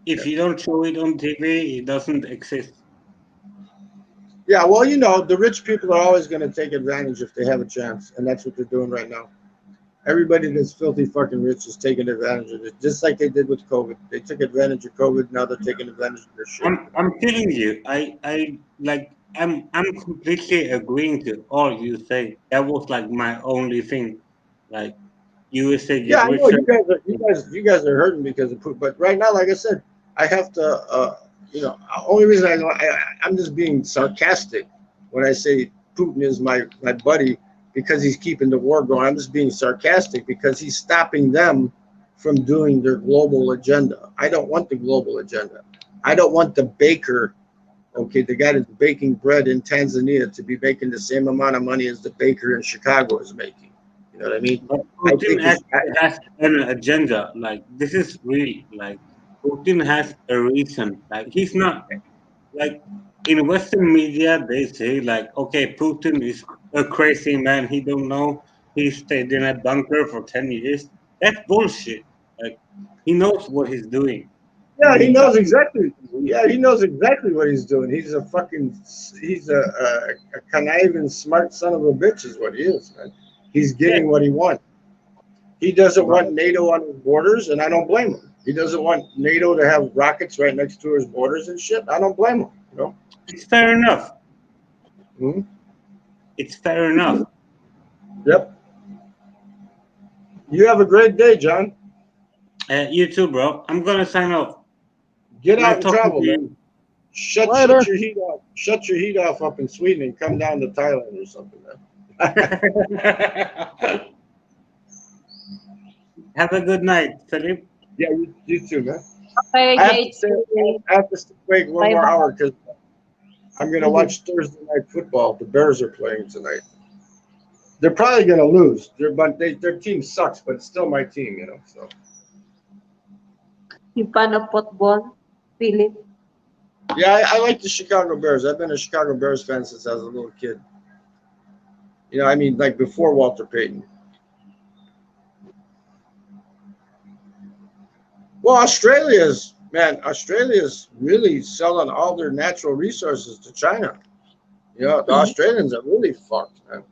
if you don't show it on TV, it doesn't exist. Yeah, well, you know, the rich people are always going to take advantage if they have a chance, and that's what they're doing right now. Everybody that's filthy fucking rich is taking advantage of it, just like they did with COVID. They took advantage of COVID. Now they're taking advantage of their shit. I'm telling you, I like I'm completely agreeing to all you say. That was like my only thing. Like USA Yeah, get I know richer. you guys are hurting because of Putin. But right now, like I said, I have to. You know, only reason I'm just being sarcastic when I say Putin is my buddy because he's keeping the war going. I'm just being sarcastic because he's stopping them from doing their global agenda. I don't want the global agenda. I don't want the baker, okay, the guy that's baking bread in Tanzania to be making the same amount of money as the baker in Chicago is making. You know what I mean? But I Putin think it's, actually has an agenda. Like this is really like Putin has a reason. Like he's not like in Western media they say like okay Putin is a crazy man. He don't know. He stayed in a bunker for 10 years. That's bullshit. Like he knows what he's doing. yeah, he He got knows exactly. Yeah, he knows exactly what he's doing. He's a conniving, smart son of a bitch, is what he is, man. He's yeah, getting what he wants. He doesn't want NATO on his borders, and I don't blame him. He doesn't want NATO to have rockets right next to his borders and shit. I don't blame him. You know. it's fair enough. Hmm. It's fair enough. Yep. You have a great day, John. You too, bro. I'm gonna sign off. Get Nice out and talking travel, to man. you. Shut Later. your heat off. Shut your heat off up in Sweden and come down to Thailand or something, man. Have a good night, Philip. Yeah, you too, man. Okay, I have to great. say, I have to wait one more Bye-bye. hour because I'm gonna watch Thursday night football. The Bears are playing tonight. They're probably gonna lose. Their team sucks, but it's still my team, you know. So You fan of football, Philip? yeah, I like the Chicago Bears. I've been a Chicago Bears fan since I was a little kid. You know, I mean, like before Walter Payton. Well, Australia's really selling all their natural resources to China. You know, the Australians are really fucked, man.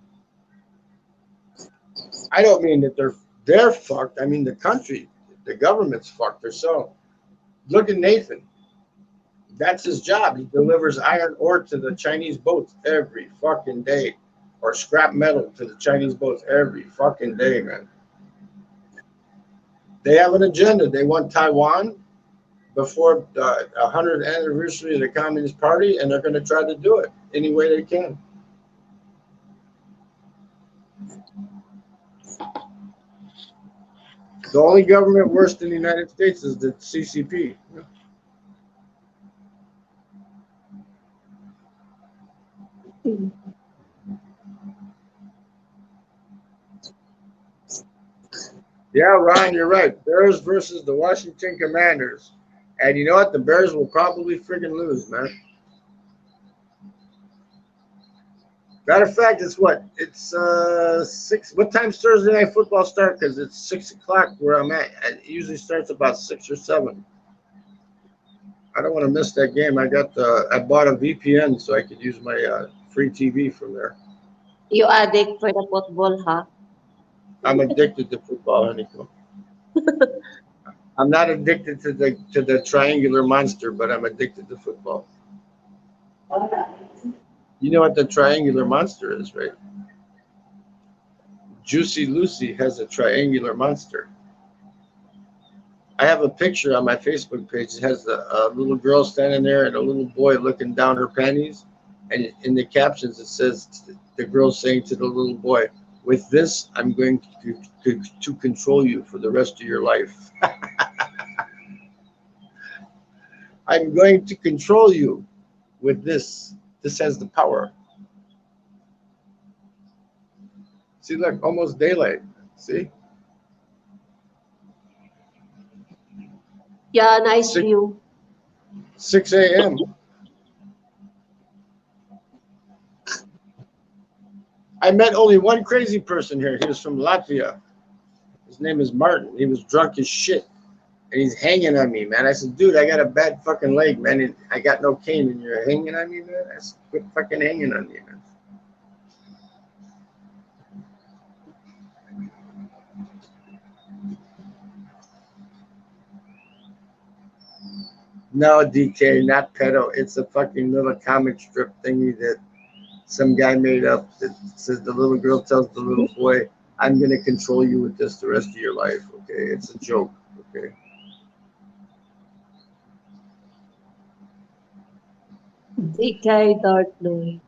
I don't mean that they're fucked. I mean the country, the government's fucked. They're so. Look at Nathan. That's his job. He delivers iron ore to the Chinese boats every fucking day, or scrap metal to the Chinese boats every fucking day, man. They have an agenda. They want Taiwan before the 100th anniversary of the Communist Party, and they're going to try to do it any way they can. The only government worse than the United States is the CCP. Yeah, Ryan, you're right. Bears versus the Washington Commanders. And you know what? The Bears will probably friggin' lose, man. Matter of fact, it's what? It's 6. What time's Thursday night football start? Because it's 6 o'clock where I'm at. It usually starts about 6 or 7. I don't want to miss that game. I bought a VPN so I could use my free TV from there. You addict for the football, huh? I'm addicted to football, Nico. I'm not addicted to the triangular monster, but I'm addicted to football. You know what the triangular monster is, right? Juicy Lucy has a triangular monster. I have a picture on my Facebook page. It has a little girl standing there and a little boy looking down her panties. And in the captions, it says, the girl saying to the little boy, "With this, I'm going to control you for the rest of your life." I'm going to control you with this. This has the power. See, look, almost daylight. See? Yeah, nice view. 6 a.m. I met only one crazy person here. He was from Latvia. His name is Martin. He was drunk as shit. And he's hanging on me, man. I said, dude, I got a bad fucking leg, man. I got no cane, and you're hanging on me, man. I said, quit fucking hanging on me, man. No, DK, not pedo. It's a fucking little comic strip thingy that some guy made up that says the little girl tells the little boy, I'm going to control you with this the rest of your life, okay? It's a joke, okay? DK Dark Knight.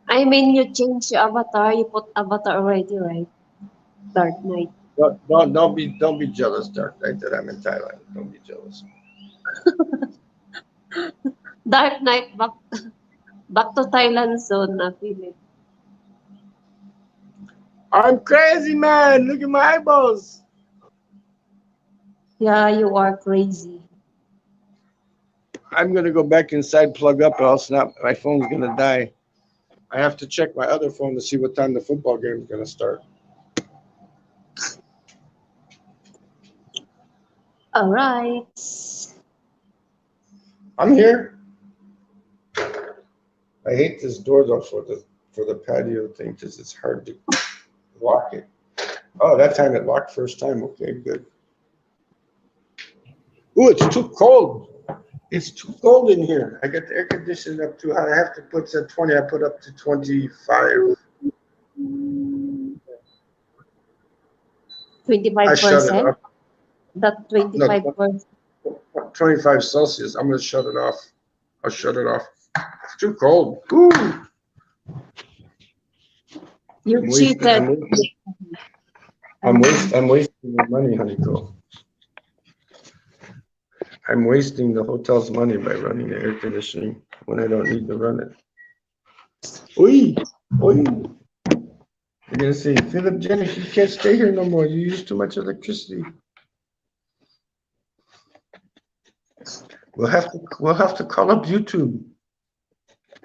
I mean, you changed your avatar. You put avatar already, right? Dark Knight. Don't be jealous, Dark Knight, that I'm in Thailand. Don't be jealous. Dark Knight, back to Thailand soon, Philip. I'm crazy, man. Look at my eyeballs. Yeah, you are crazy. I'm going to go back inside, plug up, or else not. My phone's going to die. I have to check my other phone to see what time the football game is going to start. All right. I'm here. I hate this door though for the patio thing because it's hard to lock it. Oh, that time it locked first time. Okay, good. Ooh, it's too cold. It's too cold in here. I got the air conditioning up too high. I have to put to 20. I put up to 25. 25%. That 25%. 25 Celsius. I'm gonna shut it off. I'll shut it off. It's too cold. Ooh. You cheated. I'm wasting the money, Honeycomb. I'm wasting the hotel's money by running the air conditioning when I don't need to run it. Oi! You're gonna say, Philip Jennings, you can't stay here no more. You use too much electricity. We'll have to call up YouTube,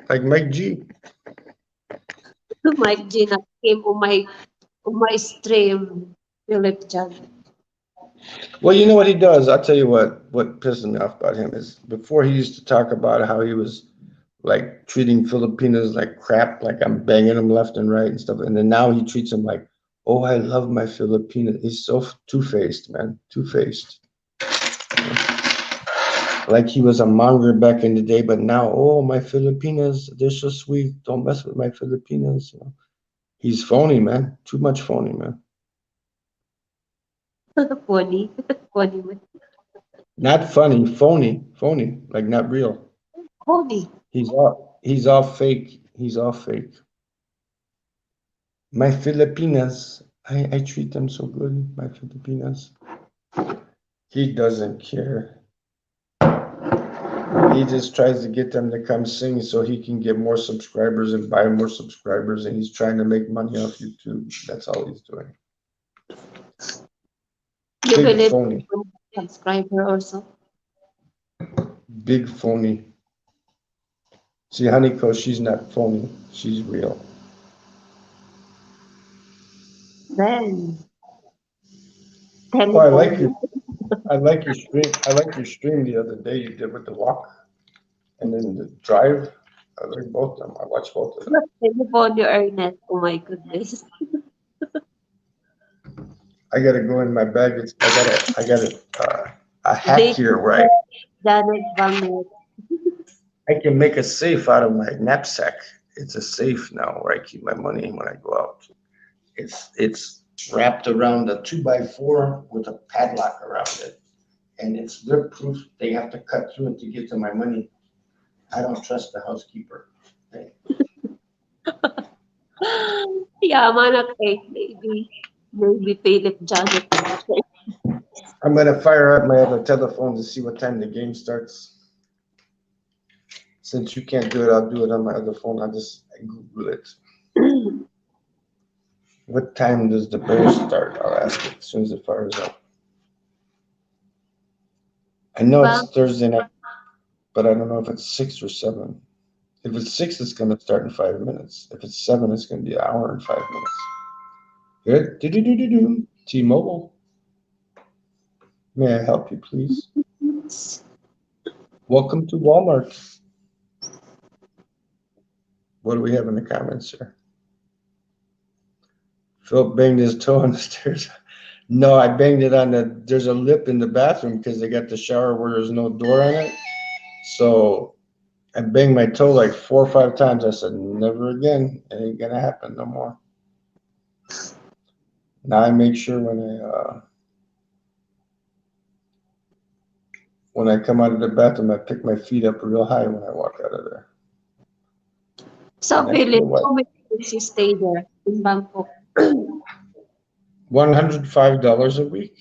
like Mike G. Mike G came on my stream, Philip John. Well, you know what he does? I'll tell you what pisses me off about him is before he used to talk about how he was like treating Filipinos like crap, like I'm banging them left and right and stuff. And then now he treats them like, oh, I love my Filipinos. He's so two-faced, man, two-faced. Like he was a monger back in the day, but now, oh, my Filipinas, they're so sweet. Don't mess with my Filipinas. You know? He's phony, man. Too much phony, man. Funny. Not funny, phony, like not real. Funny. He's all fake. He's all fake. My Filipinas, I treat them so good, my Filipinas. He doesn't care. He just tries to get them to come sing so he can get more subscribers and buy more subscribers, and he's trying to make money off YouTube. That's all he's doing. You Big phony. Subscriber also. Big phony. See, Honeyco, she's not phony. She's real. Then. Oh, I like your stream. I like your stream the other day you did with the walk and then the drive. I like both of them. I watched both of them. Telephone you, Ernest. Oh my goodness. I gotta go in my bag. I got a hack here, right? I can make a safe out of my knapsack. It's a safe now where I keep my money when I go out. It's wrapped around a 2x4 with a padlock around it, and it's their proof. They have to cut through it to get to my money. I don't trust the housekeeper. Okay. Yeah, man, okay, maybe Philip Janet. I'm gonna fire up my other telephone to see what time the game starts. Since you can't do it, I'll do it on my other phone. I'll just Google it. What time does the Bears start? I'll ask it as soon as it fires up. I know it's Thursday night, but I don't know if it's 6 or 7. If it's 6, it's going to start in 5 minutes. If it's 7, it's going to be an hour and 5 minutes. Good. T-Mobile. May I help you, please? Welcome to Walmart. What do we have in the comments here? Philip banged his toe on the stairs. No, I banged it on there's a lip in the bathroom because they got the shower where there's no door on it. So I banged my toe like 4 or 5 times. I said, never again. It ain't gonna happen no more. Now I make sure when I come out of the bathroom, I pick my feet up real high when I walk out of there. So, Next to Philip, the wife. how many days you stay there in Bangkok? $105 a week.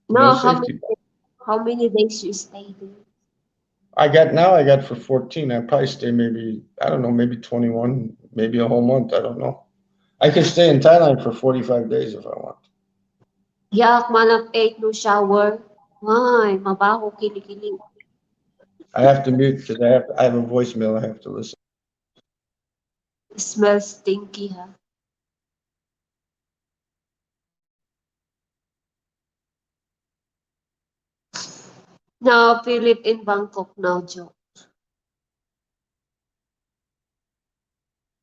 No No, safety. how many days you stay there? I got for 14. I probably stay maybe, I don't know, maybe 21, maybe a whole month. I don't know. I could stay in Thailand for 45 days if I want. Yak, manang 8 no shower. Ay, mabaho, kilikili. I have to mute because I have a voicemail I have to listen. It smells stinky, ha? No, Philip in Bangkok now, Joe.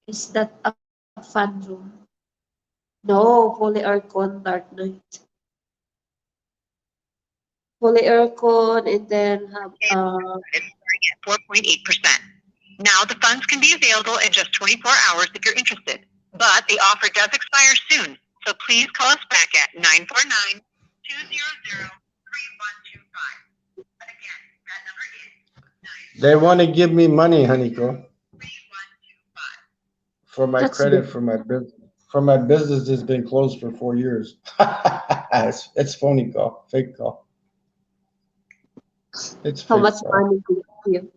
Is that a fun room? No, fully aircon, dark night. Fully aircon, and then have It's starting at 4.8%. Now the funds can be available in just 24 hours if you're interested, but the offer does expire soon. So please call us back at 949-200-3125. Again, that number is They want to give me money, Honeyco, 3125. for my That's credit good. for my business that's been closed for 4 years. It's phony call, fake call. It's How fake much call. money do you?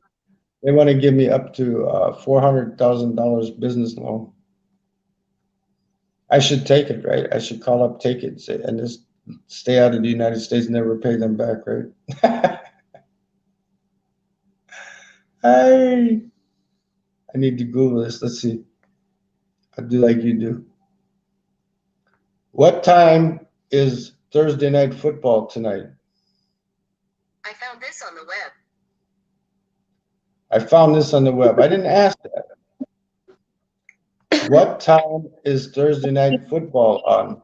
They want to give me up to $400,000 business loan. I should take it, right? I should call up, take it, and just stay out of the United States, never pay them back, right? I need to Google this. Let's see. I'll do like you do. What time is Thursday night football tonight? I found this on the web. I found this on the web. I didn't ask that. What time is Thursday night football on?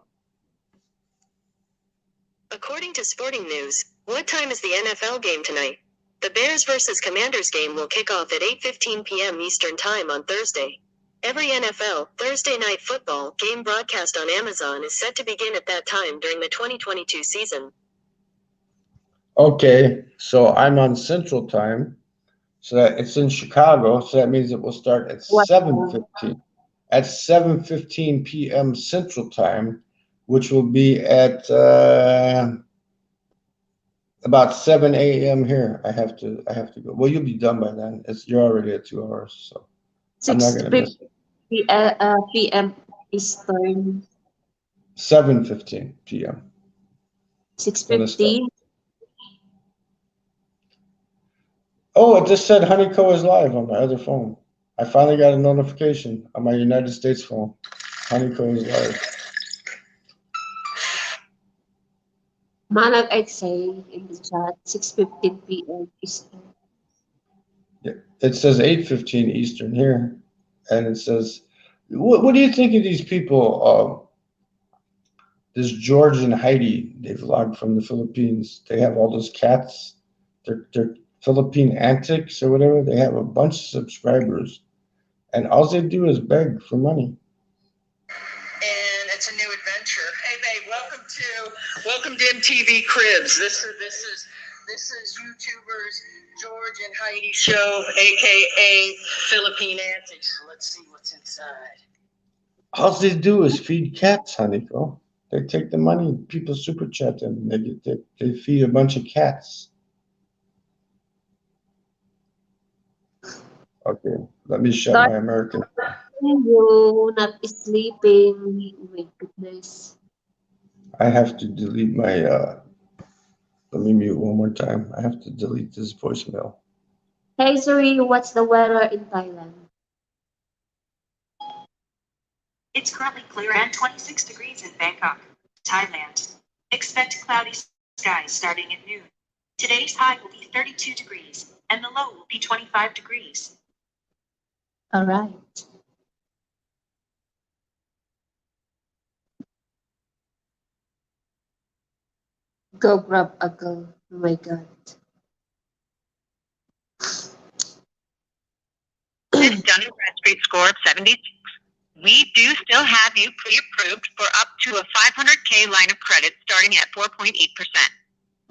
According to Sporting News, what time is the NFL game tonight? The Bears versus Commanders game will kick off at 8:15 p.m. Eastern Time on Thursday. Every NFL Thursday night football game broadcast on Amazon is set to begin at that time during the 2022 season. Okay, so I'm on Central Time, so that it's in Chicago, so that means it will start at What 7:15. At 7:15 p.m. Central Time, which will be at about 7 a.m. here. I have to go. Well, you'll be done by then. You're already at 2 hours, so I'm not gonna miss it. 6:50 p.m. Eastern. 7:15 p.m. 6:50. Oh, it just said Honeyco is live on my other phone. I finally got a notification on my United States phone. Honeyco is live. Manag I say in the chat 6:15 p.m. Eastern. Yeah, it says 8:15 Eastern here, and it says, "What do you think of these people?" This George and Heidi, they vlog from the Philippines. They have all those cats. They're Philippine Antics or whatever. They have a bunch of subscribers, and all they do is beg for money. And it's a new adventure. Hey, babe, welcome to MTV Cribs. This is YouTubers George and Heidi Show, aka Philippine Antics. Let's see what's inside. All they do is feed cats, Honeyco. They take the money, people super chat them, they feed a bunch of cats. Okay, let me shut my American. You not sleeping. Oh my goodness. I have to delete my, let me mute one more time. I have to delete this voicemail. Hey Zoe, what's the weather in Thailand? It's currently clear and 26 degrees in Bangkok, Thailand. Expect cloudy skies starting at noon. Today's high will be 32 degrees, and the low will be 25 degrees. All right. Go grab a girl. Oh my God. This Dun & Bradstreet score of 76. We do still have you pre-approved for up to a 500K line of credit starting at 4.8%.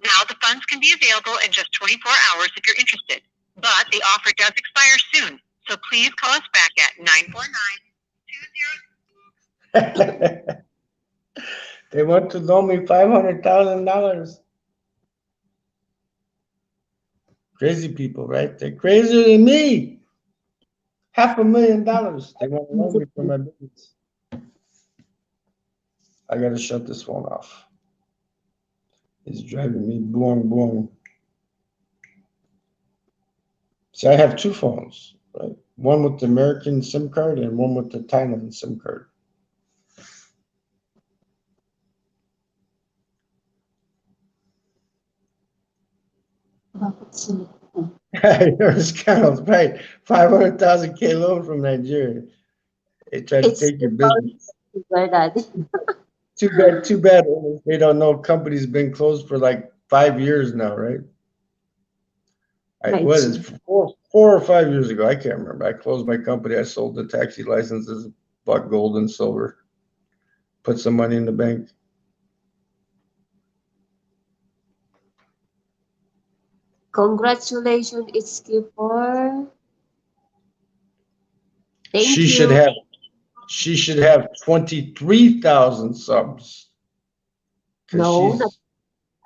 Now the funds can be available in just 24 hours if you're interested, but the offer does expire soon, so please call us back at 949-20. They want to loan me $500,000. Crazy people, right? They're crazier than me. $500,000. They want to loan me for my business. I gotta shut this phone off. It's driving me boom, boom. See, I have two phones, right? One with the American SIM card and one with the Thailand SIM card. Yours counts, right? 500,000K loan from Nigeria. They try to take your business. Too bad. They don't know company's been closed for like 5 years now, right? What is 4 or 5 years ago? I can't remember. I closed my company. I sold the taxi licenses, bought gold and silver, put some money in the bank. Congratulations, it's Q4. She should have 23,000 subs. No,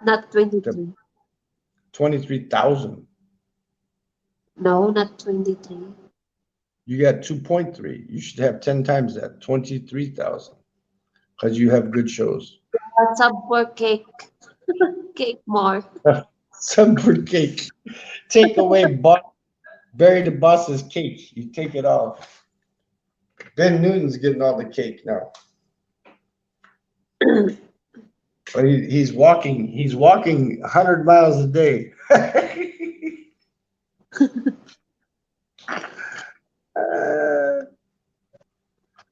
not 23. 23,000. No, not 23. You got 2.3. You should have 10 times that, 23,000. Because you have good shows. Sub for cake. Cake more. Sub for cake. Take away bury the boss's cake. You take it off. Ben Newton's getting all the cake now. But he's walking 100 miles a day.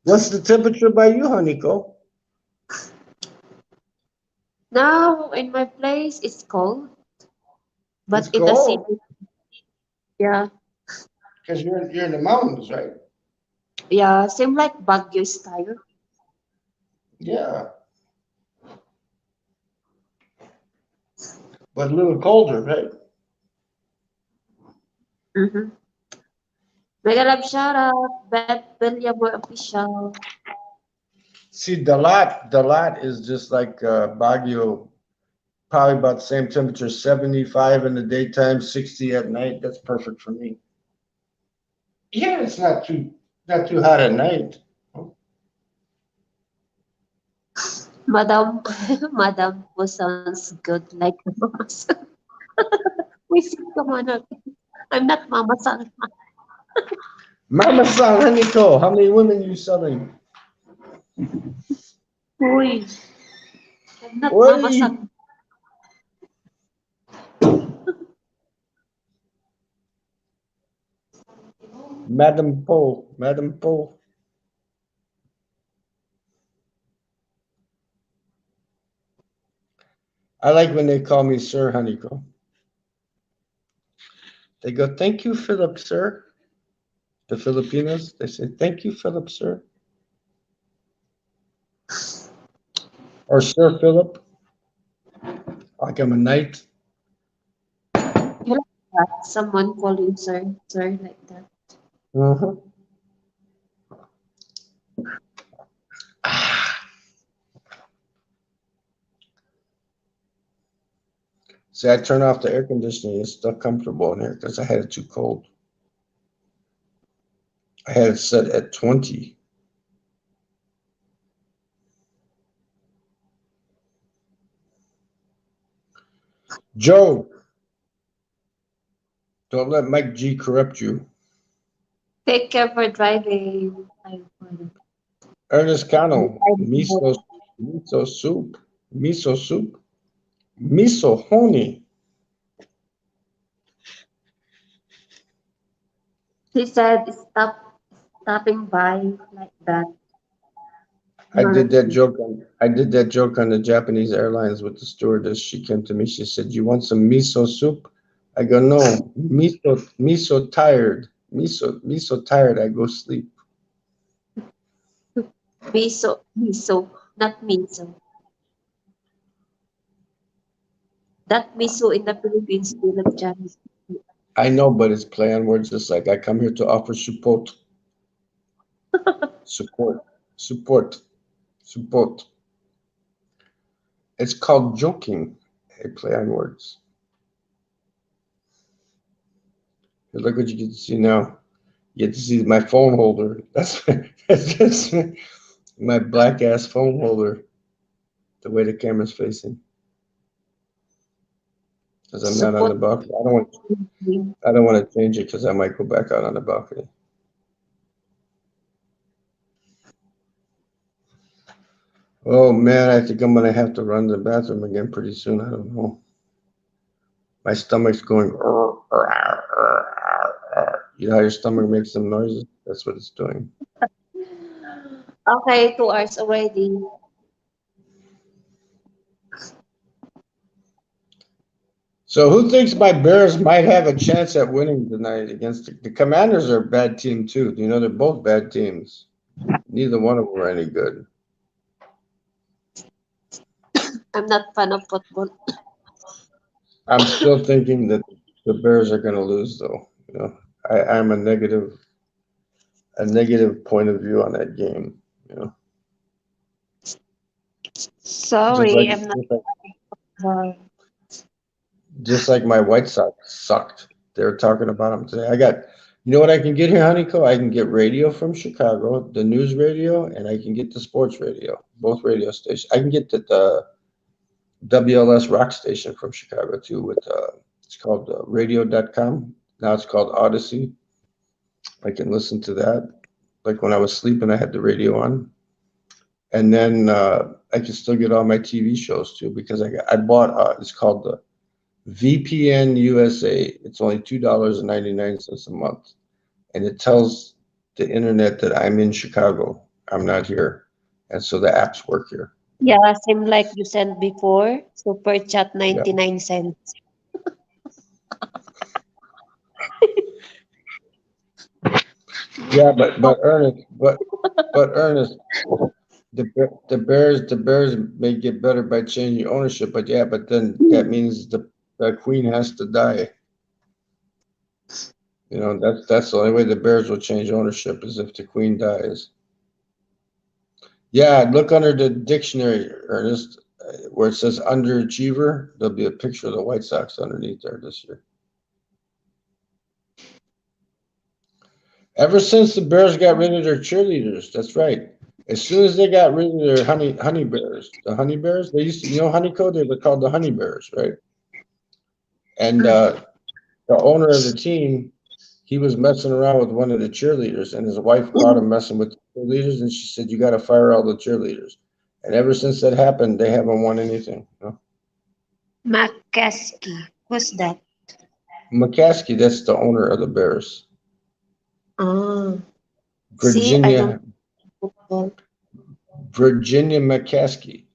What's the temperature by you, Haniko? Now in my place it's cold. But It's in the cold? city, yeah. Because you're in the mountains, right? Yeah, same like Baguio style. Yeah. But a little colder, right? Mm-hmm. Mega love shout out, Beth William official. See, Dalat is just like Baguio, probably about the same temperature, 75 in the daytime, 60 at night. That's perfect for me. Yeah, it's not too hot at night. Madam who sounds good like Mama San. Come on, I'm not Mama San. Mama San, Haniko, how many women you selling? Uy, I'm not Uy. Mama San. Madam Po. I like when they call me Sir Haniko. They go, thank you, Philip, sir. The Filipinos, they say, thank you, Philip, sir. Or Sir Philip. Like I'm a knight. You like that? Someone calling sir like that. Uh-huh. See, I turn off the air conditioning. It's still comfortable in here because I had it too cold. I had it set at 20. Joe, don't let Mike G corrupt you. Take care for driving. Ernest Cano, miso soup. Miso honey. He said, stopping by like that. I did that joke on the Japanese Airlines with the stewardess. She came to me. She said, "You want some miso soup?" I go, "No, miso tired. Miso tired. I go sleep." Miso, not miso. That miso in the Philippines, we love Chinese. I know, but it's play on words. Just like I come here to offer support, support, support, support. It's called joking. A play on words. Here, look what you get to see now. You get to see my phone holder. That's just my black ass phone holder. The way the camera's facing. Because I'm not on the balcony. I don't want to change it because I might go back out on the balcony. Oh man, I think I'm gonna have to run to the bathroom again pretty soon. I don't know. My stomach's going. You know how your stomach makes some noises? That's what it's doing. Okay, 2 hours already. So who thinks my Bears might have a chance at winning tonight against the Commanders? Are a bad team too. You know, they're both bad teams. Neither one of them are any good. I'm not fan of football. I'm still thinking that the Bears are going to lose, though. You know, I'm a negative point of view on that game. You know, Sorry, I'm not. Just like my White Sox sucked. They were talking about them today. You know what I can get here, Honeyco? I can get radio from Chicago, the news radio, and I can get the sports radio, both radio stations. I can get the WLS rock station from Chicago too. It's called radio.com. Now it's called Odyssey. I can listen to that. Like when I was sleeping, I had the radio on. And then I can still get all my TV shows too because I bought it's called the VPN USA. It's only $2.99 a month, and it tells the internet that I'm in Chicago. I'm not here, and so the apps work here. Yeah, same like you sent before. Super chat 99 cents. Yeah, but Ernest, the Bears may get better by changing ownership, but then that means the Queen has to die. You know, that's the only way the Bears will change ownership is if the Queen dies. Yeah, look under the dictionary, Ernest, where it says underachiever. There'll be a picture of the White Sox underneath there this year. Ever since the Bears got rid of their cheerleaders, that's right. As soon as they got rid of their honey bears, the honey bears, they used to, you know, Honeyco, they were called the honey bears, right? And the owner of the team, he was messing around with one of the cheerleaders, and his wife caught him messing with the cheerleaders, and she said, "You got to fire all the cheerleaders." And ever since that happened, they haven't won anything. You know? McCaskey, who's that? McCaskey, that's the owner of the Bears. Virginia McCaskey.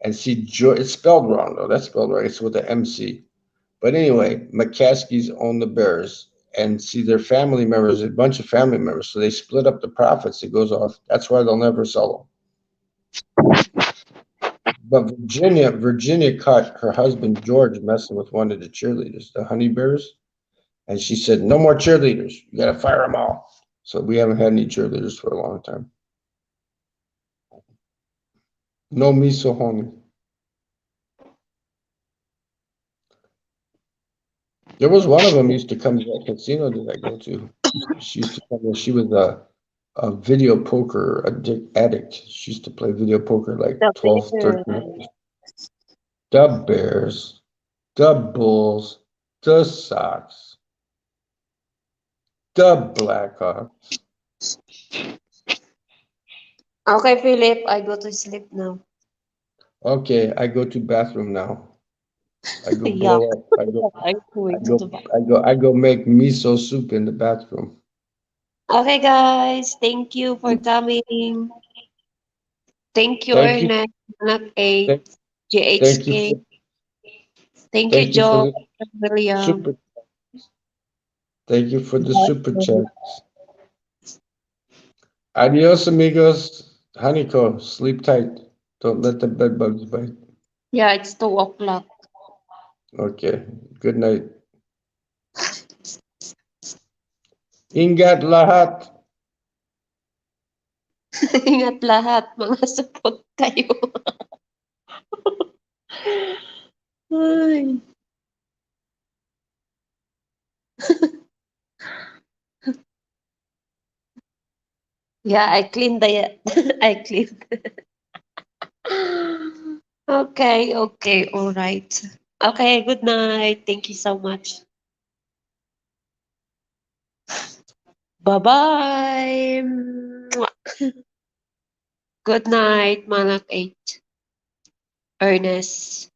And see, it's spelled wrong, though. That's spelled right. It's with the MC. But anyway, McCaskey's own the Bears. And see, their family members, a bunch of family members. So they split up the profits. It goes off. That's why they'll never sell them. But Virginia caught her husband, George, messing with one of the cheerleaders, the Honey Bears. And she said, "No more cheerleaders. You got to fire them all." So we haven't had any cheerleaders for a long time. No miso honey. There was one of them used to come to that casino that I go to. She used to come there. She was a video poker addict. She used to play video poker like 12, 13 years. The Bears, the Bulls, the Sox, the Blackhawks. Okay, Philip, I go to sleep now. Okay, I go to bathroom now. I go Yeah, blow up. I'm going to Dubai. I go make miso soup in the bathroom. Okay, guys, thank you for coming. Thank you, Thank you. Ernest, Anak 8, Thank, thank you GHK. for Thank you, thank you for Joe, the William. super thank you for the super chat. Adios amigos. Honeycomb, sleep tight. Don't let the bed bugs bite. Yeah, it's 2 o'clock. Okay. Good night. Ingat lahat. Ingat lahat, mga support kayo. Ay. Yeah, I cleaned the I cleaned. Okay, okay, all right. Okay, good night. Thank you so much. Bye-bye. Good night, Malak 8. Ernest.